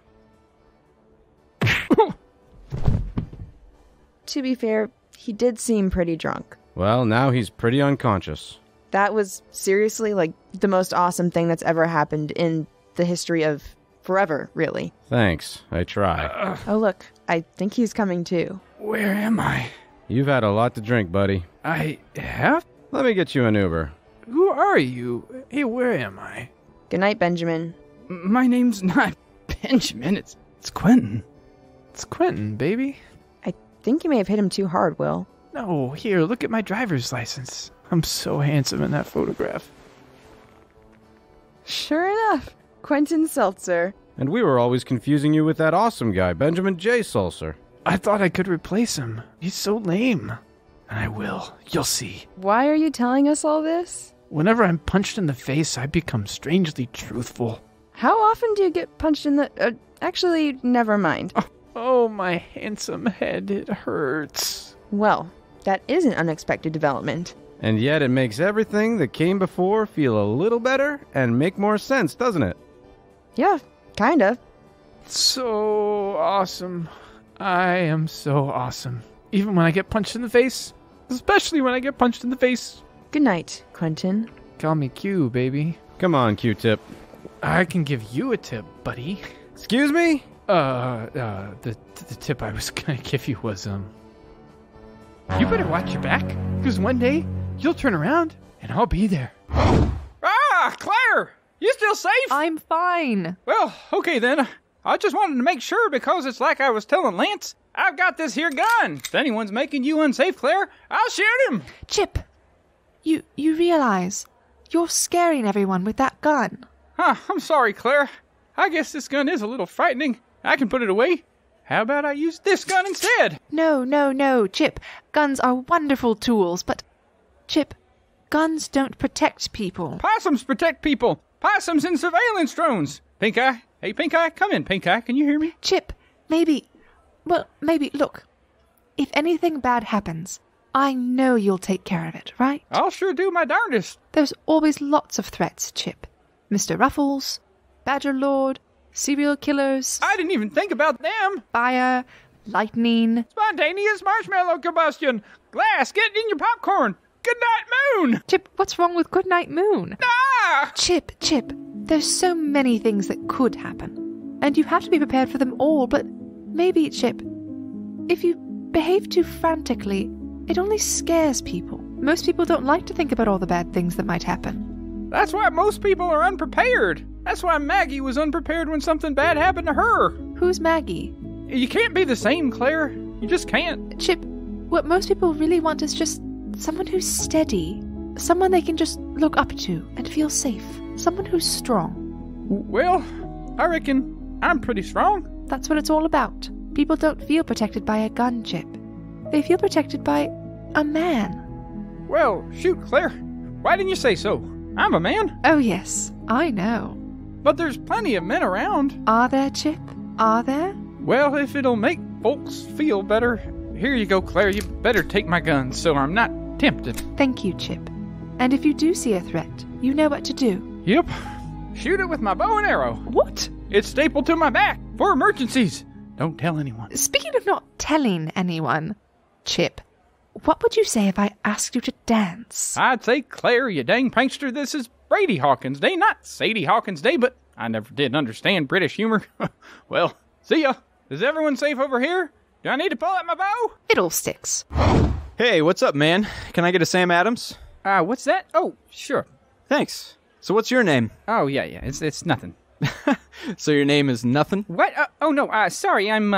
To be fair, he did seem pretty drunk.
Well, now he's pretty unconscious.
That was seriously, the most awesome thing that's ever happened in the history of forever, really.
Thanks. I try.
Oh, look. I think he's coming, too.
Where am I?
You've had a lot to drink, buddy.
I have?
Let me get you an Uber.
Who are you? Hey, where am I?
Good night, Benjamin.
My name's not Benjamin. It's Quentin.
It's Quentin, baby.
I think you may have hit him too hard, Will.
No, here, look at my driver's license. I'm so handsome in that photograph.
Sure enough. Quentin Seltzer.
And we were always confusing you with that awesome guy, Benjamin J. Sulcer.
I thought I could replace him. He's so lame. And I will. You'll see.
Why are you telling us all this?
Whenever I'm punched in the face, I become strangely truthful.
How often do you get punched in the... actually, never mind.
Oh, my handsome head, it hurts.
Well, that is an unexpected development.
And yet it makes everything that came before feel a little better and make more sense, doesn't it?
Yeah, kinda.
So awesome. I am so awesome. Even when I get punched in the face. Especially when I get punched in the face.
Good night, Quentin.
Call me Q, baby.
Come on, Q-tip.
I can give you a tip, buddy.
Excuse me?
The tip I was gonna give you was, you better watch your back, because one day, you'll turn around, and I'll be there.
Ah, Claire! You still safe?
I'm fine.
Well, okay then. I just wanted to make sure because it's like I was telling Lance. I've got this here gun. If anyone's making you unsafe, Claire, I'll shoot him.
Chip, you realize you're scaring everyone with that gun.
I'm sorry, Claire. I guess this gun is a little frightening. I can put it away. How about I use this gun instead?
No, Chip. Guns are wonderful tools, but, Chip, guns don't protect people.
Possums protect people. Possums and surveillance drones. Pink Eye. Hey, Pink Eye, come in, Pink Eye. Can you hear me?
Chip, maybe, look. If anything bad happens, I know you'll take care of it, right?
I'll sure do my darndest.
There's always lots of threats, Chip. Mr. Ruffles, Badger Lord, serial killers.
I didn't even think about them.
Fire, lightning.
Spontaneous marshmallow combustion. Glass, get in your popcorn. Good night, Moon.
Chip, what's wrong with Goodnight Moon?
Ah!
Chip, there's so many things that could happen. And you have to be prepared for them all, but maybe, Chip, if you behave too frantically, it only scares people. Most people don't like to think about all the bad things that might happen.
That's why most people are unprepared. That's why Maggie was unprepared when something bad happened to her.
Who's Maggie?
You can't be the same, Claire. You just can't.
Chip, what most people really want is just someone who's steady. Someone they can just look up to and feel safe. Someone who's strong.
Well, I reckon I'm pretty strong.
That's what it's all about. People don't feel protected by a gun, Chip. They feel protected by a man.
Well, shoot, Claire. Why didn't you say so? I'm a man.
Oh, yes, I know.
But there's plenty of men around.
Are there, Chip? Are there?
Well, if it'll make folks feel better, here you go, Claire. You better take my gun so I'm not tempted.
Thank you, Chip. And if you do see a threat, you know what to do.
Yep. Shoot it with my bow and arrow.
What?
It's stapled to my back for emergencies. Don't tell anyone.
Speaking of not telling anyone, Chip, what would you say if I asked you to dance?
I'd say, Claire, you dang prankster, this is Brady Hawkins Day, not Sadie Hawkins Day, but I never did understand British humor. Well, see ya. Is everyone safe over here? Do I need to pull out my bow?
It all sticks.
Hey, what's up, man? Can I get a Sam Adams?
What's that? Oh, sure.
Thanks. So what's your name?
Oh, yeah, it's nothing.
So your name is nothing?
What? Oh, no, sorry, I'm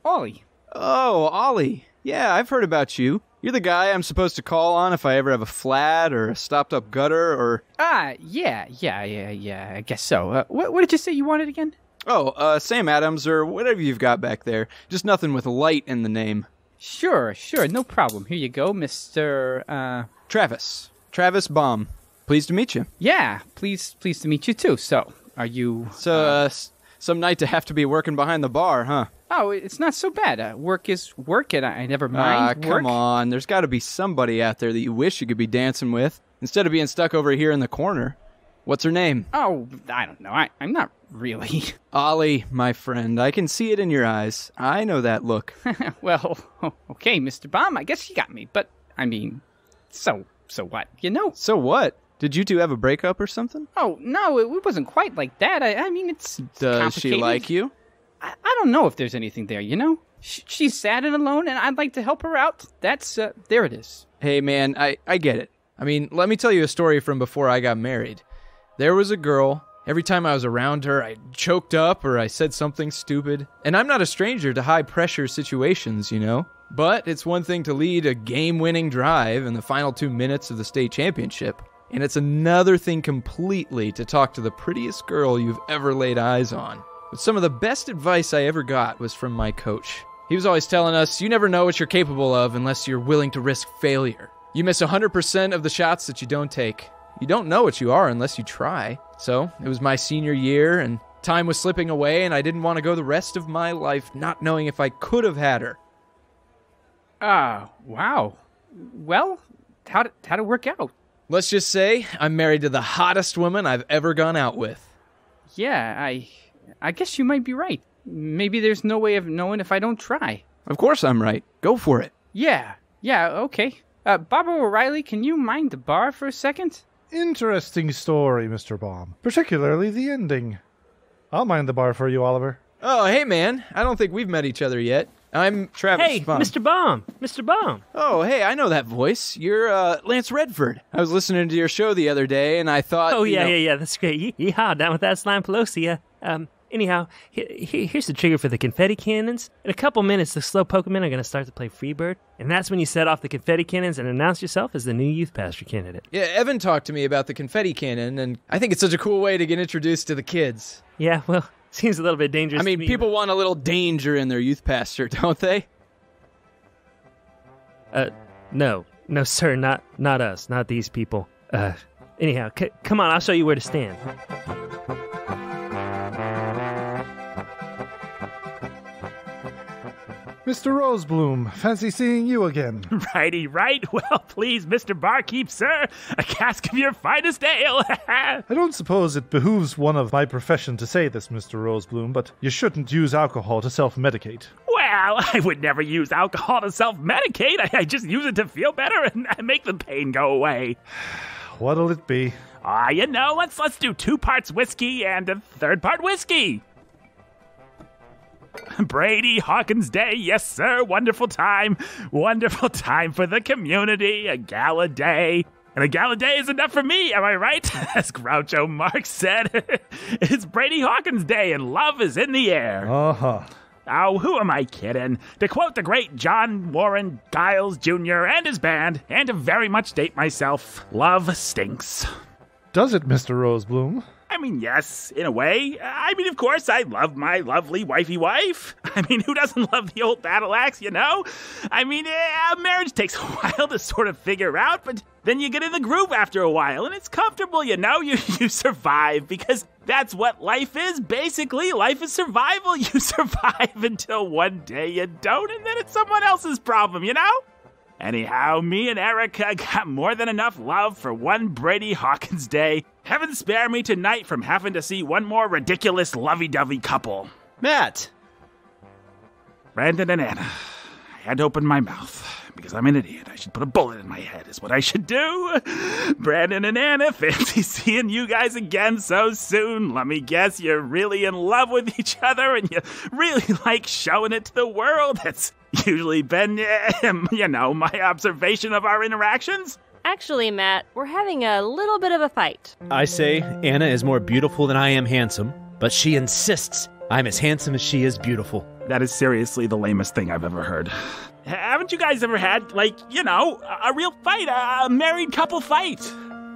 Ollie.
Oh, Ollie. Yeah, I've heard about you. You're the guy I'm supposed to call on if I ever have a flat or a stopped-up gutter or...
Yeah, I guess so. What did you say you wanted again?
Oh, Sam Adams or whatever you've got back there. Just nothing with light in the name.
Sure, no problem. Here you go, Mr.
Travis. Travis Baum. Pleased to meet you.
Yeah, pleased to meet you too. So, are you...
Some night to have to be working behind the bar, huh?
Oh, it's not so bad. Work is work, and I never mind work.
Come on. There's got to be somebody out there that you wish you could be dancing with, instead of being stuck over here in the corner. What's her name?
Oh, I don't know. I'm not really.
Ollie, my friend. I can see it in your eyes. I know that look.
Well, okay, Mr. Baum, I guess you got me. But, I mean, so what? You know?
So what? Did you two have a breakup or something?
Oh, no, it wasn't quite like that. I mean, it's
Does she like you?
I don't know if there's anything there, you know? She's sad and alone, and I'd like to help her out. That's, there it is.
Hey, man, I get it. I mean, let me tell you a story from before I got married. There was a girl. Every time I was around her, I choked up or I said something stupid. And I'm not a stranger to high-pressure situations, you know? But it's one thing to lead a game-winning drive in the final 2 minutes of the state championship. And it's another thing completely to talk to the prettiest girl you've ever laid eyes on. But some of the best advice I ever got was from my coach. He was always telling us, you never know what you're capable of unless you're willing to risk failure. You miss 100% of the shots that you don't take. You don't know what you are unless you try. So, it was my senior year, and time was slipping away, and I didn't want to go the rest of my life not knowing if I could have had her.
Wow. Well, how'd it work out?
Let's just say I'm married to the hottest woman I've ever gone out with.
Yeah, I guess you might be right. Maybe there's no way of knowing if I don't try.
Of course I'm right. Go for it.
Yeah, okay. Barbara O'Reilly, can you mind the bar for a second?
Interesting story, Mr. Baum. Particularly the ending. I'll mind the bar for you, Oliver.
Oh, hey, man. I don't think we've met each other yet. I'm Travis
Hey,
Baum.
Mr. Baum. Mr. Baum.
Oh, hey, I know that voice. You're, Lance Redford. I was listening to your show the other day, and I thought...
Oh, yeah, that's great. Yeehaw, down with that slime Pelosi. Anyhow, here's the trigger for the confetti cannons. In a couple minutes, the slow Pokemon are going to start to play Freebird, and that's when you set off the confetti cannons and announce yourself as the new youth pastor candidate.
Yeah, Evan talked to me about the confetti cannon, and I think it's such a cool way to get introduced to the kids.
Yeah, well, Seems a little bit dangerous.
I mean,
to me,
people want a little danger in their youth pastor, don't they?
No, sir, not us, not these people. Anyhow, come on, I'll show you where to stand.
Mr. Rosebloom, fancy seeing you again.
Righty, right. Well, please, Mr. Barkeep, sir, a cask of your finest ale.
I don't suppose it behooves one of my profession to say this, Mr. Rosebloom, but you shouldn't use alcohol to self-medicate.
Well, I would never use alcohol to self-medicate. I just use it to feel better and make the pain go away.
What'll it be?
Let's do 2 parts whiskey and a 3rd part whiskey. Brady Hawkins Day, yes, sir. Wonderful time for the community. A gala day. And a gala day is enough for me, am I right? As Groucho Marx said, it's Brady Hawkins Day and love is in the air.
Uh-huh.
Oh, who am I kidding? To quote the great John Warren Giles Jr. and his band, and to very much date myself, love stinks.
Does it, Mr. Rosebloom?
I mean, yes, in a way. Of course, I love my lovely wifey wife. Who doesn't love the old battle axe, you know? Marriage takes a while to sort of figure out, but then you get in the groove after a while, and it's comfortable, you know? You survive, because that's what life is, basically. Life is survival. You survive until one day you don't, and then it's someone else's problem, you know? Anyhow, me and Erica got more than enough love for one Brady Hawkins Day. Heaven spare me tonight from having to see one more ridiculous lovey-dovey couple.
Matt!
Brandon and Anna, I had to open my mouth because I'm an idiot. I should put a bullet in my head is what I should do. Brandon and Anna, fancy seeing you guys again so soon. Let me guess, you're really in love with each other and you really like showing it to the world. That's usually been, my observation of our interactions.
Actually, Matt, we're having a little bit of a fight.
I say Anna is more beautiful than I am handsome, but she insists I'm as handsome as she is beautiful.
That is seriously the lamest thing I've ever heard. Haven't you guys ever had, a real fight, a married couple fight?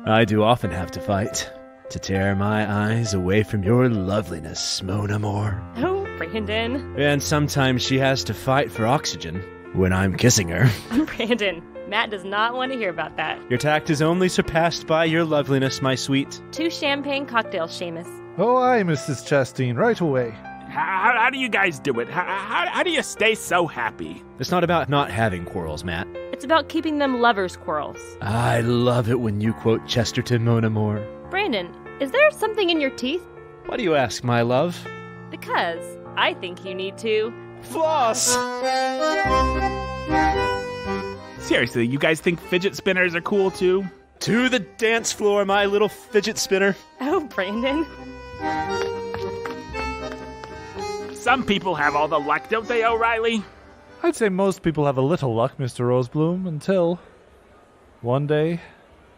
I do often have to fight to tear my eyes away from your loveliness, Mon Amour.
Oh, Brandon.
And sometimes she has to fight for oxygen when I'm kissing her.
Brandon, Matt does not want to hear about that.
Your tact is only surpassed by your loveliness, my sweet.
2 champagne cocktails, Seamus.
Oh, aye, Mrs. Chastain, right away.
How do you guys do it? How do you stay so happy?
It's not about not having quarrels, Matt.
It's about keeping them lovers' quarrels.
I love it when you quote Chesterton, Mon Amour.
Brandon, is there something in your teeth?
Why do you ask, my love?
Because I think you need to...
floss!
Seriously, you guys think fidget spinners are cool too?
To the dance floor, my little fidget spinner.
Oh, Brandon.
Some people have all the luck, don't they, O'Reilly?
I'd say most people have a little luck, Mr. Rosebloom, until one day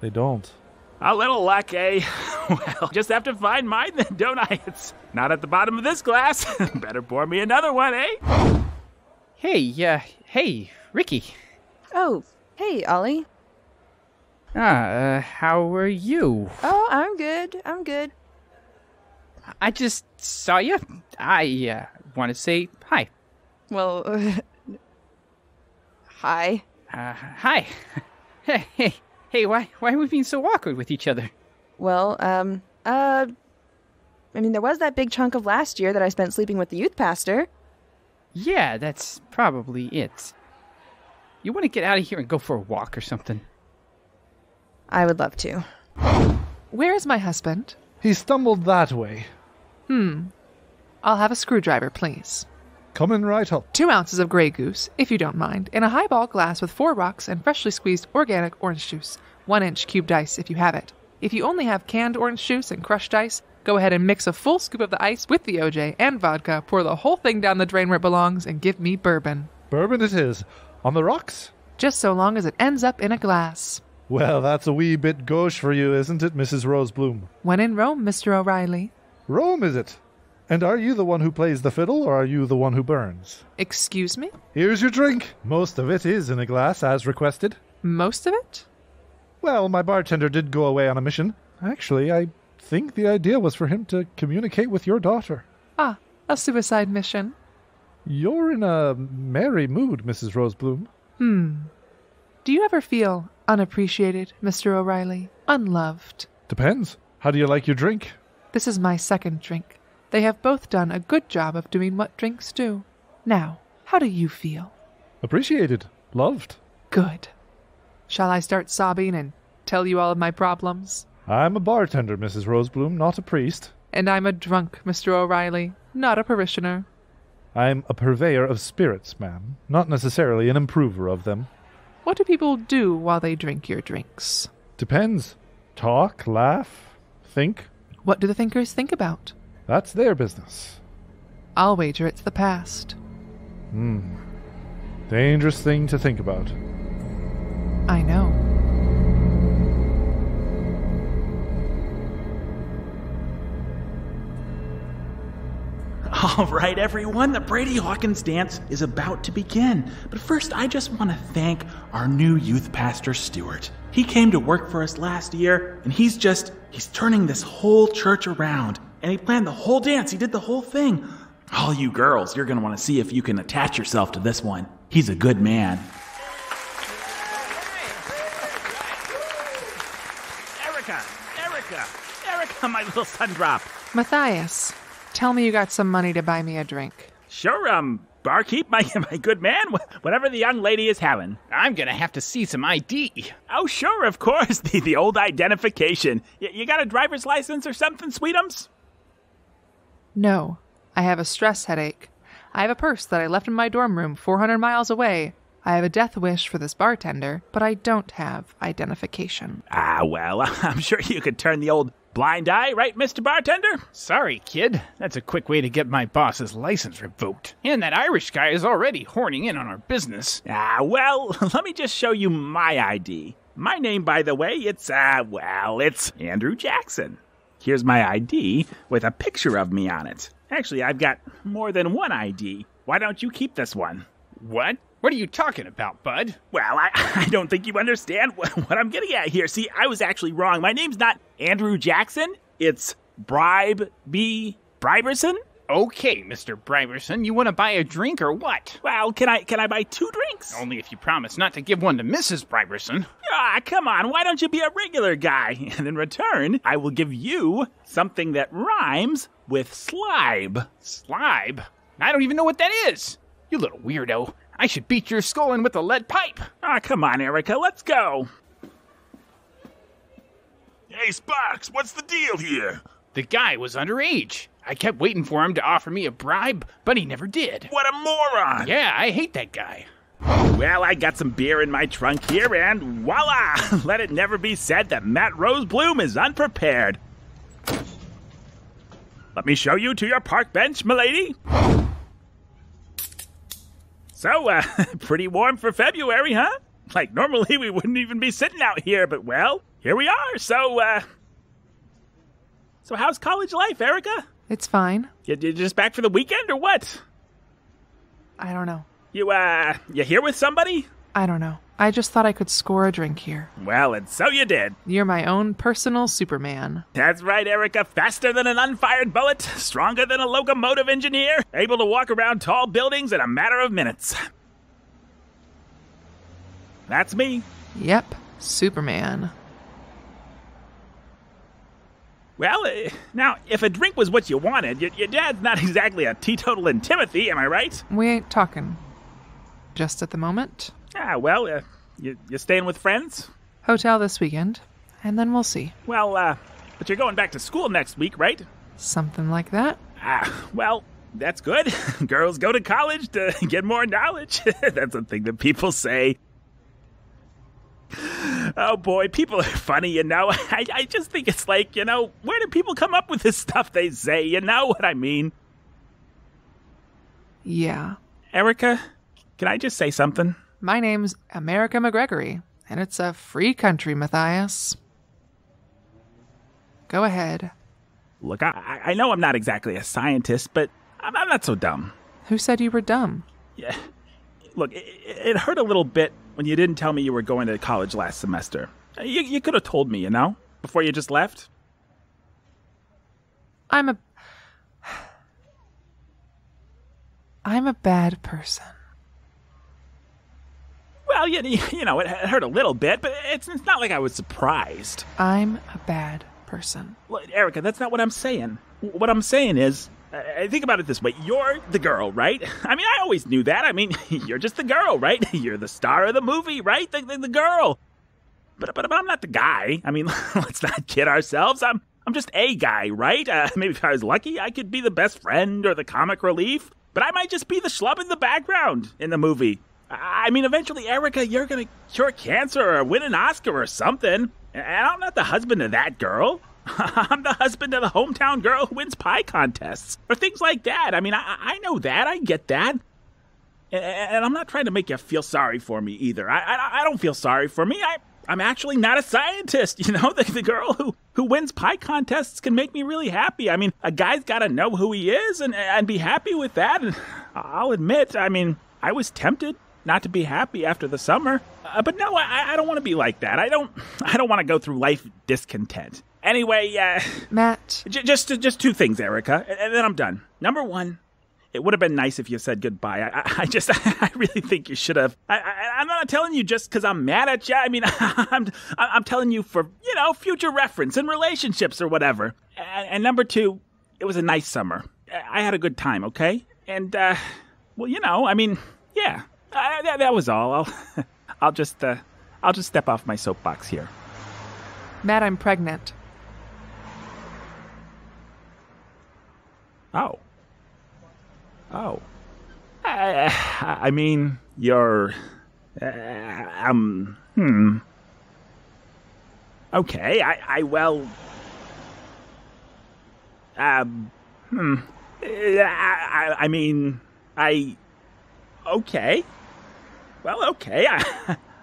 they don't.
A little luck, eh? Well, just have to find mine then, don't I? It's not at the bottom of this glass. Better pour me another one, eh?
Hey, Ricki.
Oh, hey, Ollie.
How are you?
Oh, I'm good.
I just saw you. I want to say hi.
Well, hi.
Hi. Hey, why are we being so awkward with each other?
Well, there was that big chunk of last year that I spent sleeping with the youth pastor.
Yeah, that's probably it. You want to get out of here and go for a walk or something?
I would love to.
Where is my husband?
He stumbled that way.
I'll have a screwdriver, please.
Coming right up.
2 ounces of Grey Goose, if you don't mind, in a highball glass with 4 rocks and freshly squeezed organic orange juice. 1-inch cubed ice, if you have it. If you only have canned orange juice and crushed ice, go ahead and mix a full scoop of the ice with the OJ and vodka, pour the whole thing down the drain where it belongs, and give me bourbon.
Bourbon it is. On the rocks?
Just so long as it ends up in a glass.
Well, that's a wee bit gauche for you, isn't it, Mrs. Rosebloom?
When in Rome, Mr. O'Reilly.
Rome, is it? And are you the one who plays the fiddle, or are you the one who burns?
Excuse me?
Here's your drink. Most of it is in a glass, as requested.
Most of it?
Well, my bartender did go away on a mission. Actually, I think the idea was for him to communicate with your daughter.
Ah, a suicide mission.
You're in a merry mood, Mrs. Rosebloom.
Do you ever feel unappreciated, Mr. O'Reilly? Unloved?
Depends. How do you like your drink?
This is my second drink. They have both done a good job of doing what drinks do. Now, how do you feel?
Appreciated. Loved.
Good. Shall I start sobbing and tell you all of my problems?
I'm a bartender, Mrs. Rosebloom, not a priest.
And I'm a drunk, Mr. O'Reilly, not a parishioner.
I'm a purveyor of spirits, ma'am, not necessarily an improver of them.
What do people do while they drink your drinks?
Depends. Talk, laugh, think.
What do the thinkers think about?
That's their business.
I'll wager it's the past.
Dangerous thing to think about.
I know.
All right, everyone, the Brady Hawkins dance is about to begin. But first, I just want to thank our new youth pastor, Stuart. He came to work for us last year, and he's turning this whole church around. And he planned the whole dance. He did the whole thing. All you girls, you're going to want to see if you can attach yourself to this one. He's a good man. Erica, my little sundrop.
Matthias, tell me you got some money to buy me a drink.
Sure, barkeep, my good man, whatever the young lady is having.
I'm gonna have to see some ID.
Oh, sure, of course, the old identification. You got a driver's license or something, sweetums?
No, I have a stress headache. I have a purse that I left in my dorm room 400 miles away. I have a death wish for this bartender, but I don't have identification.
Well, I'm sure you could turn the old blind eye, right, Mr. Bartender?
Sorry, kid. That's a quick way to get my boss's license revoked. And that Irish guy is already horning in on our business.
Well, let me just show you my ID. My name, by the way, it's Andrew Jackson. Here's my ID with a picture of me on it. Actually, I've got more than one ID. Why don't you keep this one?
What? What are you talking about, bud?
Well, I don't think you understand what I'm getting at here. See, I was actually wrong. My name's not Andrew Jackson. It's Briberson.
Okay, Mr. Briberson, you want to buy a drink or what?
Well, can I buy 2 drinks?
Only if you promise not to give one to Mrs. Briberson.
Come on, why don't you be a regular guy? And in return, I will give you something that rhymes with slibe.
Slibe? I don't even know what that is. You little weirdo. I should beat your skull in with a lead pipe.
Come on, Erica, let's go.
Hey, Sparks, what's the deal here?
The guy was underage. I kept waiting for him to offer me a bribe, but he never did.
What a moron!
Yeah, I hate that guy.
Well, I got some beer in my trunk here, and voila! Let it never be said that Matt Rosebloom is unprepared. Let me show you to your park bench, milady. So, pretty warm for February, huh? Like, normally we wouldn't even be sitting out here, but, well, here we are. So how's college life, Erica?
It's fine.
You're just back for the weekend, or what?
I don't know.
You here with somebody?
I don't know. I just thought I could score a drink here.
Well, and so you did.
You're my own personal Superman.
That's right, Erica. Faster than an unfired bullet, stronger than a locomotive engineer, able to walk around tall buildings in a matter of minutes. That's me.
Yep, Superman.
Well, now, if a drink was what you wanted, your dad's not exactly a teetotal in Timothy, am I right?
We ain't talking. Just at the moment.
Well, you staying with friends?
Hotel this weekend, and then we'll see.
Well, but you're going back to school next week, right?
Something like that.
Well, that's good. Girls go to college to get more knowledge. That's a thing that people say. Oh boy, people are funny, you know. I just think it's like, you know, where do people come up with this stuff they say? You know what I mean?
Yeah.
Erica, can I just say something?
My name's America McGregory, and it's a free country, Matthias. Go ahead.
Look, I know I'm not exactly a scientist, but I'm not so dumb.
Who said you were dumb?
Yeah. Look, it hurt a little bit when you didn't tell me you were going to college last semester. You could have told me, you know, before you just left.
I'm a bad person.
Well, you know, it hurt a little bit, but it's not like I was surprised.
I'm a bad person.
Look, Erica, that's not what I'm saying. What I'm saying is, think about it this way. You're the girl, right? I mean, I always knew that. I mean, you're just the girl, right? You're the star of the movie, right? The girl. But I'm not the guy. I mean, let's not kid ourselves. I'm just a guy, right? Maybe if I was lucky, I could be the best friend or the comic relief. But I might just be the schlub in the background in the movie. I mean, eventually, Erica, you're going to cure cancer or win an Oscar or something. And I'm not the husband of that girl. I'm the husband of the hometown girl who wins pie contests. Or things like that. I mean, I know that. I get that. And I'm not trying to make you feel sorry for me either. I don't feel sorry for me. I'm actually not a scientist, you know? The girl who wins pie contests can make me really happy. I mean, a guy's got to know who he is and be happy with that. And I'll admit, I mean, I was tempted not to be happy after the summer. But no, I don't want to be like that. I don't want to go through life discontent. Anyway,
Matt.
Just two things, Erica, and then I'm done. Number one, it would have been nice if you said goodbye. I really think you should have. I'm not telling you just because I'm mad at you. I mean, I'm telling you for, you know, future reference in relationships or whatever. And number two, it was a nice summer. I had a good time, okay? And, well, you know, I mean, yeah, that was all. I'll just step off my soapbox here.
Matt, I'm pregnant.
Oh. I mean, you're, okay, well, I mean, okay. Well, okay.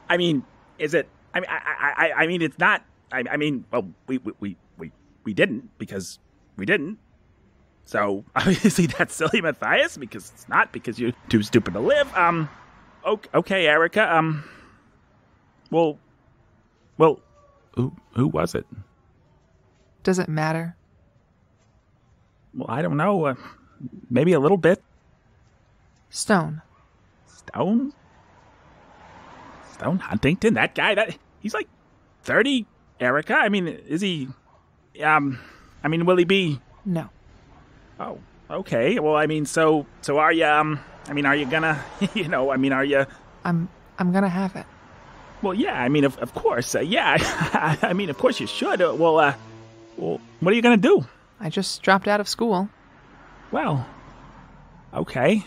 I mean, is it, I mean, it's not, I mean, well, we didn't because we didn't. So, obviously that's silly, Matthias, because it's not, because you're too stupid to live. Okay, Erica, well, who was it?
Does it matter?
Well, I don't know, maybe a little bit.
Stone.
Stone Huntington, that guy, he's like 30, Erica. I mean, is he, I mean, will he be?
No.
Oh, okay. Well, I mean, so are you, I mean, are you gonna, you know, I mean, are you?
I'm gonna have it.
Well, yeah, I mean, of course, yeah. I mean, of course you should. Well, what are you gonna do?
I just dropped out of school.
Well, okay.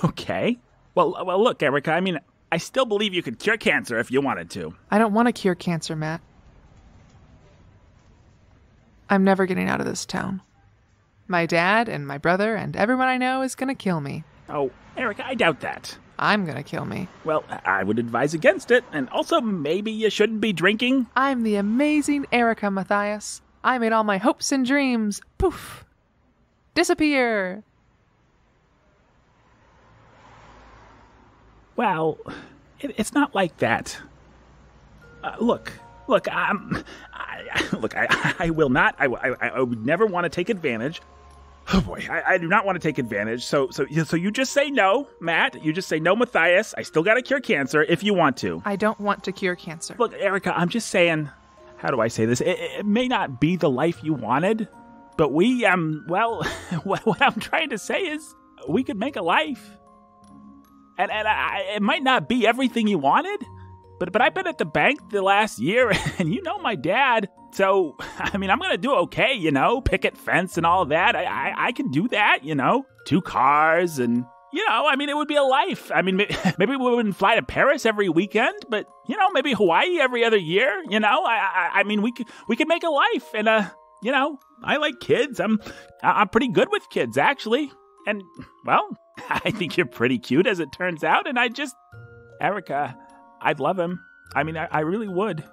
Okay. Well, look, Erica, I mean, I still believe you could cure cancer if you wanted to.
I don't want to cure cancer, Matt. I'm never getting out of this town. My dad and my brother and everyone I know is gonna kill me.
Oh, Erica, I doubt that.
I'm gonna kill me.
Well, I would advise against it, and also maybe you shouldn't be drinking.
I'm the amazing Erica, Matthias. I made all my hopes and dreams, poof, disappear.
Well, it's not like that. Look, I will not. I would never want to take advantage. Oh boy, I do not want to take advantage. So you just say no, Matt. You just say no, Matthias. I still got to cure cancer if you want to.
I don't want to cure cancer.
Look, Erica, I'm just saying. How do I say this? It may not be the life you wanted, but we well, what I'm trying to say is we could make a life. And it might not be everything you wanted, but I've been at the bank the last year, and you know my dad. So, I mean, I'm going to do okay, you know, picket fence and all that. I can do that, you know, 2 cars and, you know, I mean, it would be a life. I mean, maybe we wouldn't fly to Paris every weekend, but, you know, maybe Hawaii every other year, you know. I mean, we could make a life, and, you know, I like kids. I'm pretty good with kids, actually. And, well, I think you're pretty cute, as it turns out, and Erica, I'd love him. I mean, I really would.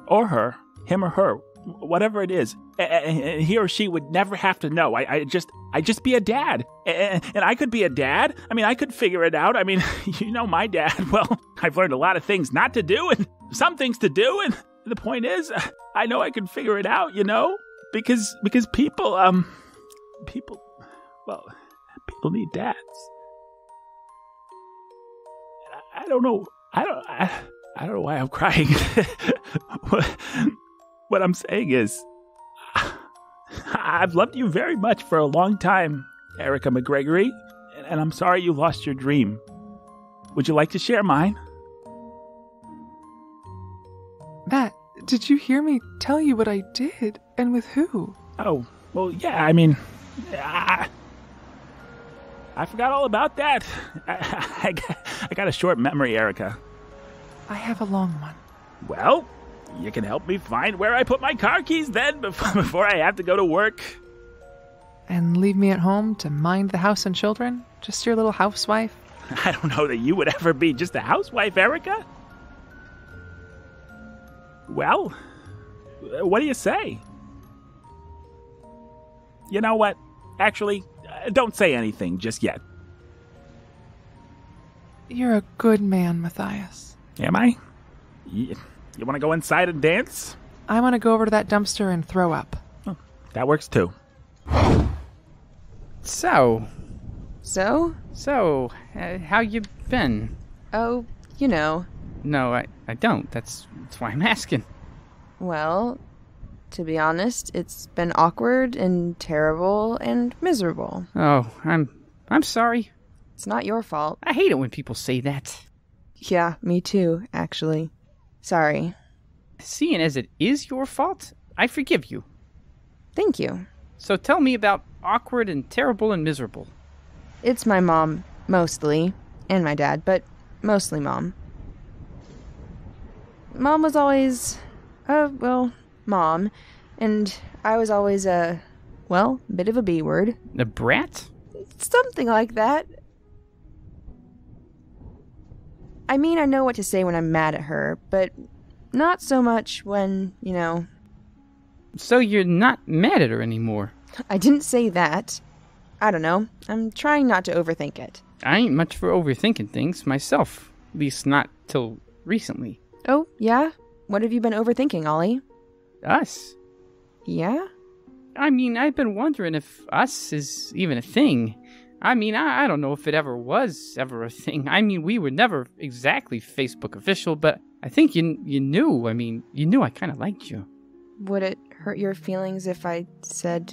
Or her. Him or her. Whatever it is. And he or she would never have to know. I'd just be a dad. And I could be a dad. I mean, I could figure it out. I mean, you know my dad. Well, I've learned a lot of things not to do and some things to do. And the point is, I know I can figure it out, you know? Because people need dads. I don't know. I don't know why I'm crying. What I'm saying is, I've loved you very much for a long time, Erica McGregory, and I'm sorry you lost your dream. Would you like to share mine?
Matt, did you hear me tell you what I did, and with who?
Oh, well, yeah, I mean, I forgot all about that. I got a short memory, Erica.
I have a long one.
Well, you can help me find where I put my car keys then before I have to go to work.
And leave me at home to mind the house and children? Just your little housewife?
I don't know that you would ever be just a housewife, Erica. Well, what do you say? You know what? Actually, don't say anything just yet.
You're a good man, Matthias.
Am I? You want to go inside and dance?
I want to go over to that dumpster and throw up.
Oh, that works too.
So, how you been?
Oh, you know.
No, I don't. That's why I'm asking.
Well, to be honest, it's been awkward and terrible and miserable.
Oh, I'm sorry.
It's not your fault.
I hate it when people say that.
Yeah, me too, actually. Sorry.
Seeing as it is your fault, I forgive you.
Thank you.
So tell me about awkward and terrible and miserable.
It's my mom, mostly, and my dad, but mostly Mom. Mom was always, Mom, and I was always a bit of a B-word.
A brat?
Something like that. I mean, I know what to say when I'm mad at her, but not so much when,
So you're not mad at her anymore?
I didn't say that. I don't know. I'm trying not to overthink it.
I ain't much for overthinking things myself. At least not till recently.
Oh, yeah? What have you been overthinking, Ollie?
Us?
Yeah?
I mean, I've been wondering if us is even a thing. I mean, I don't know if it was ever a thing. I mean, we were never exactly Facebook official, but I think you knew. I mean, you knew I kind of liked you.
Would it hurt your feelings if I said,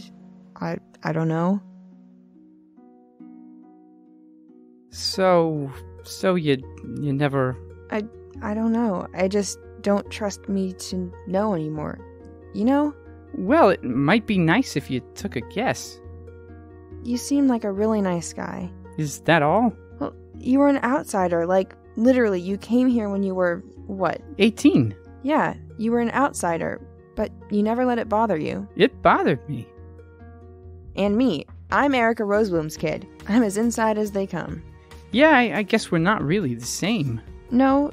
I don't know?
So you never...
I don't know. I just don't trust me to know anymore. You know?
Well, it might be nice if you took a guess.
You seem like a really nice guy.
Is that all?
Well, you were an outsider. Like, literally, you came here when you were, what?
18.
Yeah, you were an outsider, but you never let it bother you.
It bothered me.
And me. I'm Erica Rosebloom's kid. I'm as inside as they come.
Yeah, I guess we're not really the same.
No,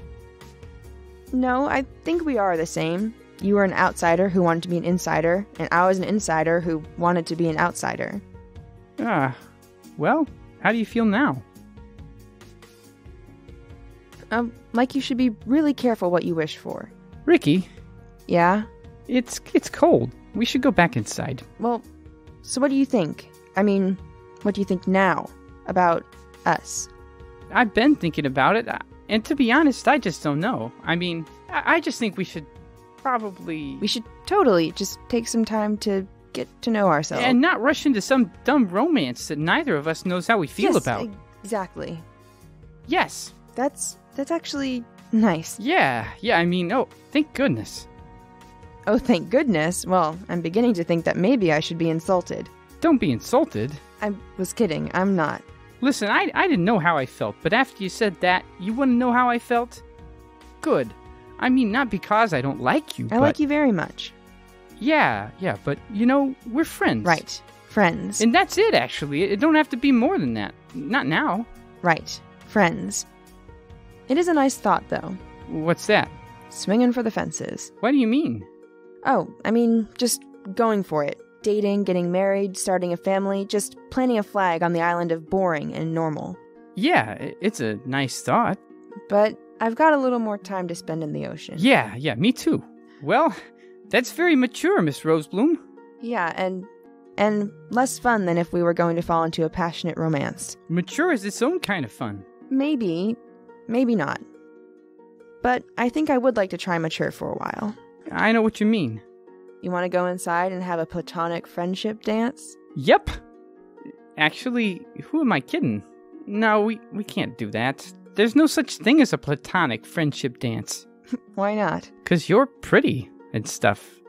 I think we are the same. You were an outsider who wanted to be an insider, and I was an insider who wanted to be an outsider.
Well, how do you feel now?
Like you should be really careful what you wish for.
Ricki?
Yeah?
It's cold. We should go back inside.
Well, so what do you think? I mean, what do you think now about us?
I've been thinking about it, and to be honest, I just don't know. I mean, I just think we should probably...
We should totally just take some time to get to know ourselves.
And not rush into some dumb romance that neither of us knows how we feel about.
Exactly.
Yes.
That's actually nice.
Yeah, I mean, oh, thank goodness.
Oh, thank goodness? Well, I'm beginning to think that maybe I should be insulted.
Don't be insulted.
I was kidding. I'm not.
Listen, I didn't know how I felt, but after you said that, you wouldn't know how I felt? Good. I mean, not because I don't like you,
I like you very much.
Yeah, but, we're friends.
Right. Friends.
And that's it, actually. It don't have to be more than that. Not now.
Right. Friends. It is a nice thought, though.
What's that?
Swinging for the fences.
What do you mean?
Oh, I mean, just going for it. Dating, getting married, starting a family, just planting a flag on the island of boring and normal.
Yeah, it's a nice thought.
But I've got a little more time to spend in the ocean.
Yeah, me too. Well, that's very mature, Miss Rosebloom.
Yeah, and less fun than if we were going to fall into a passionate romance.
Mature is its own kind of fun.
Maybe, maybe not. But I think I would like to try mature for a while.
I know what you mean.
You want to go inside and have a platonic friendship dance?
Yep. Actually, who am I kidding? No, we can't do that. There's no such thing as a platonic friendship dance.
Why not?
'Cause you're pretty and stuff.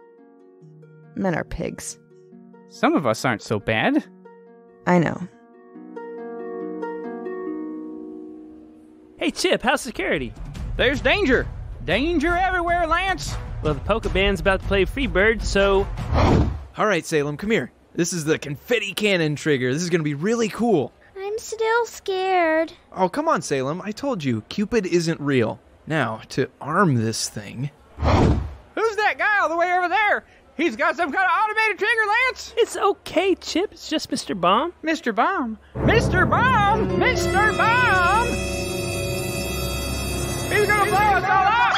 Men are pigs.
Some of us aren't so bad.
I know.
Hey, Chip, how's security?
There's danger. Danger everywhere, Lance.
Well, the polka band's about to play Freebird, so...
All right, Salem, come here. This is the confetti cannon trigger. This is going to be really cool.
I'm still scared.
Oh, come on, Salem. I told you, Cupid isn't real. Now, to arm this thing...
Who's that guy all the way over there? He's got some kind of automated trigger, Lance.
It's okay, Chip. It's just Mr. Baum.
Mr. Baum. Mr. Baum! Mr. Baum! He's gonna blow us all up!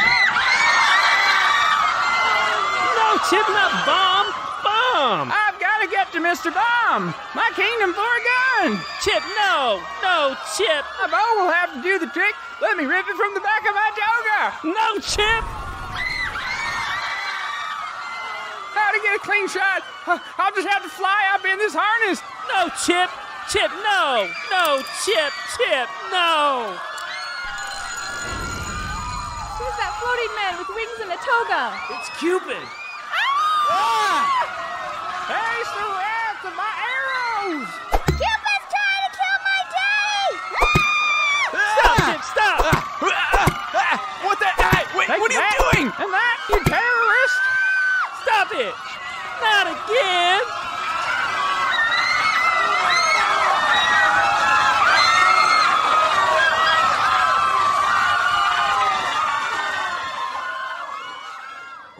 No, Chip, not Baum. Baum!
I've got to get to Mr. Baum! My kingdom for a gun!
Chip, no! No, Chip!
My bow will have to do the trick. Let me rip it from the back of my toga!
No, Chip!
How to get a clean shot? I'll just have to fly up in this harness.
No, Chip! Chip, no! No, Chip! Chip, no!
Who's that floating man with wings and a toga?
It's Cupid!
Hey, the wrath of my arrows!
Cupid's trying to kill my day!
Stop, Chip, stop!
What the... Wait, what are you doing?
And that, you terrorist!
Stop it! Not again!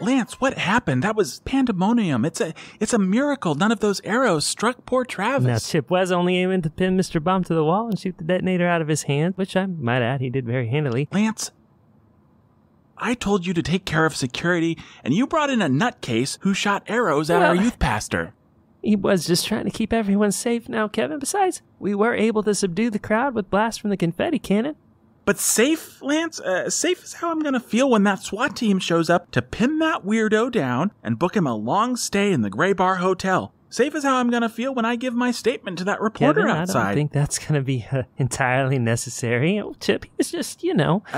Lance, what happened? That was pandemonium. It's a miracle none of those arrows struck poor Travis.
Now, Chip was only aiming to pin Mr. Baum to the wall and shoot the detonator out of his hand, which I might add he did very handily.
Lance, I told you to take care of security, and you brought in a nutcase who shot arrows at our youth pastor.
He was just trying to keep everyone safe now, Kevin. Besides, we were able to subdue the crowd with blasts from the confetti cannon.
But safe, Lance? Safe is how I'm going to feel when that SWAT team shows up to pin that weirdo down and book him a long stay in the Gray Bar Hotel. Safe is how I'm going to feel when I give my statement to that reporter
Kevin,
outside.
I don't think that's going to be entirely necessary. Oh, Chip, he's just,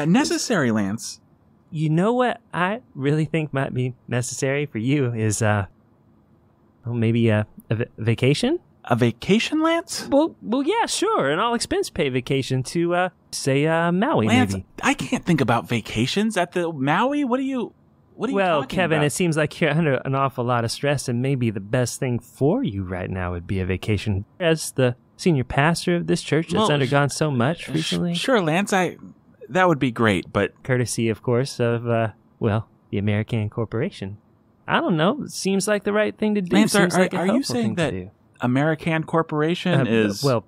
necessary, Lance.
You know what I really think might be necessary for you is, maybe a vacation?
A vacation, Lance?
Well, yeah, sure. An all-expense-paid vacation to, say, Maui,
Lance,
maybe.
I can't think about vacations at the Maui. What are you
Well,
talking
Kevin,
about?
it seems like you're under an awful lot of stress, and maybe the best thing for you right now would be a vacation. As the senior pastor of this church that's undergone so much recently.
Sure, Lance, that would be great, but...
Courtesy, of course, of, the American Corporation. I don't know. It seems like the right thing to do.
Lance,
seems like a
are you
helpful
saying
thing
that
to do.
American Corporation is...
Well,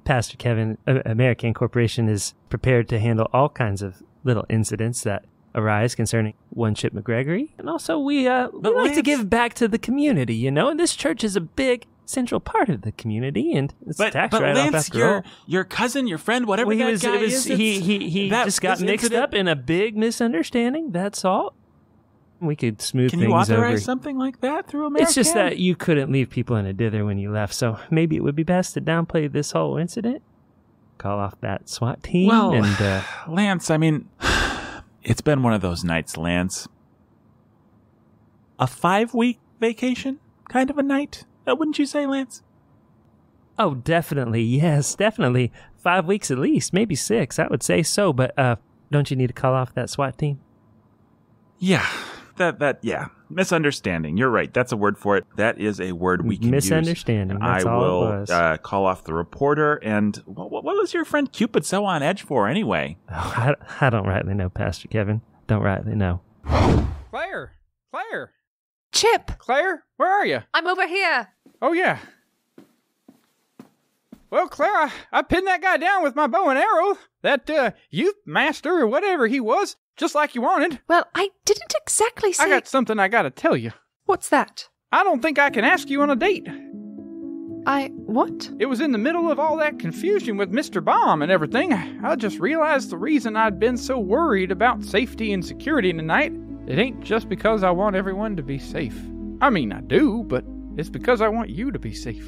Pastor Kevin, American Corporation is prepared to handle all kinds of little incidents that arise concerning one Chip McGregory. And also, we like to give back to the community, and this church is a big central part of the community, and it's a tax write-off
Lance,
after all.
your cousin, your friend, whatever guy is...
He just got mixed up in a big misunderstanding, that's all. We could smooth things over.
Can you authorize something like that through American?
It's just that you couldn't leave people in a dither when you left, so maybe it would be best to downplay this whole incident. Call off that SWAT team and...
Lance, it's been one of those nights, Lance. A 5-week vacation? Kind of a night? Wouldn't you say, Lance?
Oh, definitely. Yes, definitely. 5 weeks at least, maybe 6. I would say so, but don't you need to call off that SWAT team?
Yeah. Yeah. Misunderstanding. You're right. That's a word for it. That is a word we can use.
Misunderstanding. That's
I
all
will
it was.
Call off the reporter. And what was your friend Cupid so on edge for anyway?
Oh, I don't rightly know, Pastor Kevin. Don't rightly know.
Claire!
Chip!
Claire, where are you?
I'm over here.
Oh, yeah. Well, Claire, I pinned that guy down with my bow and arrow. That youth master or whatever he was. Just like you wanted.
Well, I didn't exactly say...
I got something I gotta tell you.
What's that?
I don't think I can ask you on a date.
What?
It was in the middle of all that confusion with Mr. Baum and everything. I just realized the reason I'd been so worried about safety and security tonight, it ain't just because I want everyone to be safe. I mean, I do, but it's because I want you to be safe.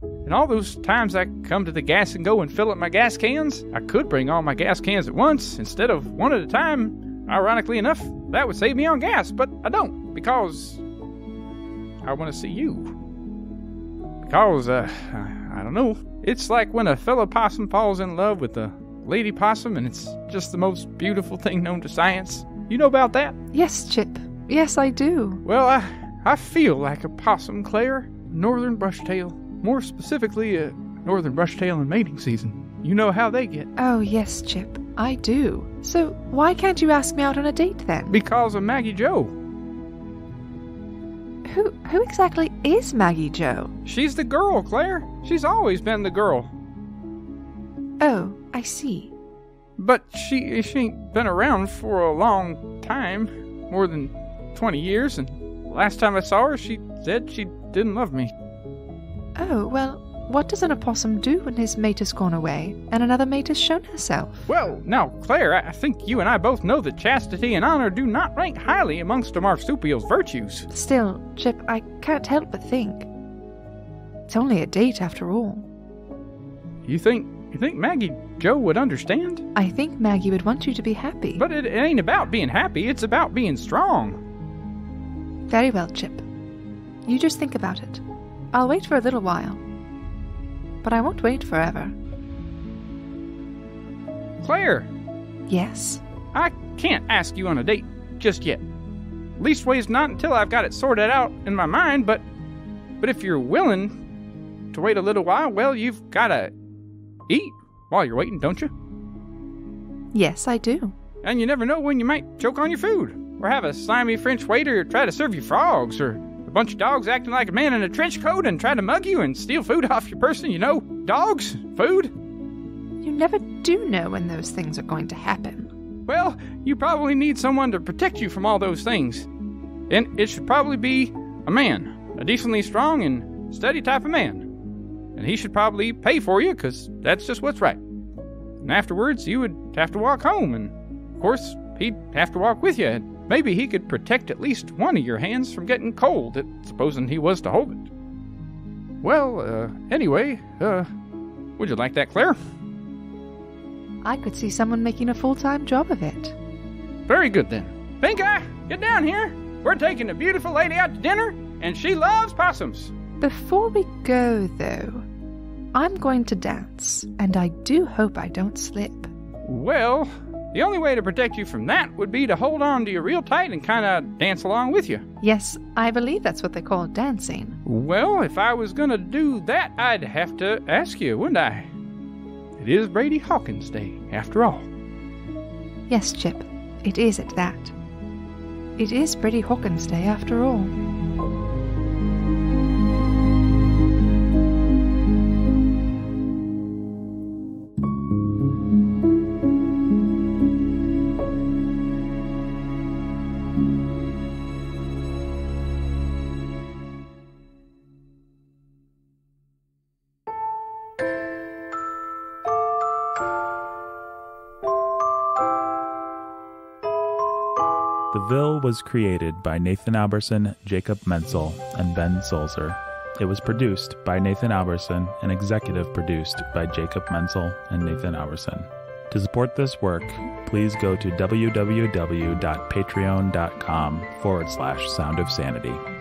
And all those times I come to the gas and go and fill up my gas cans, I could bring all my gas cans at once instead of one at a time. Ironically enough, that would save me on gas, but I don't, because I want to see you. Because, I don't know. It's like when a fellow possum falls in love with a lady possum, and it's just the most beautiful thing known to science. You know about that?
Yes, Chip. Yes, I do.
Well, I feel like a possum, Claire. Northern brushtail. More specifically, a northern brushtail in mating season. You know how they get.
Oh, yes, Chip. I do. So why can't you ask me out on a date then?
Because of Maggie Joe.
Who exactly is Maggie Joe?
She's the girl, Claire. She's always been the girl.
Oh, I see.
But she ain't been around for a long time. More than 20 years, and last time I saw her, she said she didn't love me.
Oh, well, what does an opossum do when his mate has gone away and another mate has shown herself?
Well, now, Claire, I think you and I both know that chastity and honor do not rank highly amongst a marsupial's virtues.
Still, Chip, I can't help but think. It's only a date after all.
You think Maggie Joe would understand?
I think Maggie would want you to be happy.
But it ain't about being happy, it's about being strong.
Very well, Chip. You just think about it. I'll wait for a little while. But I won't wait forever.
Claire!
Yes?
I can't ask you on a date just yet. Leastways not until I've got it sorted out in my mind, but if you're willing to wait a little while, well, you've gotta eat while you're waiting, don't you?
Yes, I do.
And you never know when you might choke on your food, or have a slimy French waiter try to serve you frogs, or a bunch of dogs acting like a man in a trench coat and try to mug you and steal food off your person. You know, dogs, food.
You never do know when those things are going to happen.
Well, you probably need someone to protect you from all those things. And it should probably be a man, a decently strong and steady type of man. And he should probably pay for you, because that's just what's right. And afterwards, you would have to walk home, and of course, he'd have to walk with you, and maybe he could protect at least one of your hands from getting cold, supposing he was to hold it. Well, anyway, would you like that, Claire?
I could see someone making a full-time job of it.
Very good, then. Pink-Eye, get down here. We're taking a beautiful lady out to dinner, and she loves possums.
Before we go, though, I'm going to dance, and I do hope I don't slip.
Well, the only way to protect you from that would be to hold on to you real tight and kind of dance along with you.
Yes, I believe that's what they call dancing.
Well, if I was going to do that, I'd have to ask you, wouldn't I? It is Brady Hawkins Day, after all.
Yes, Chip, it is at that. It is Brady Hawkins Day, after all.
The Ville was created by Nathan Alberson, Jacob Menzel, and Ben Sulzer. It was produced by Nathan Alberson and executive produced by Jacob Menzel and Nathan Alberson. To support this work, please go to www.patreon.com/soundofsanity.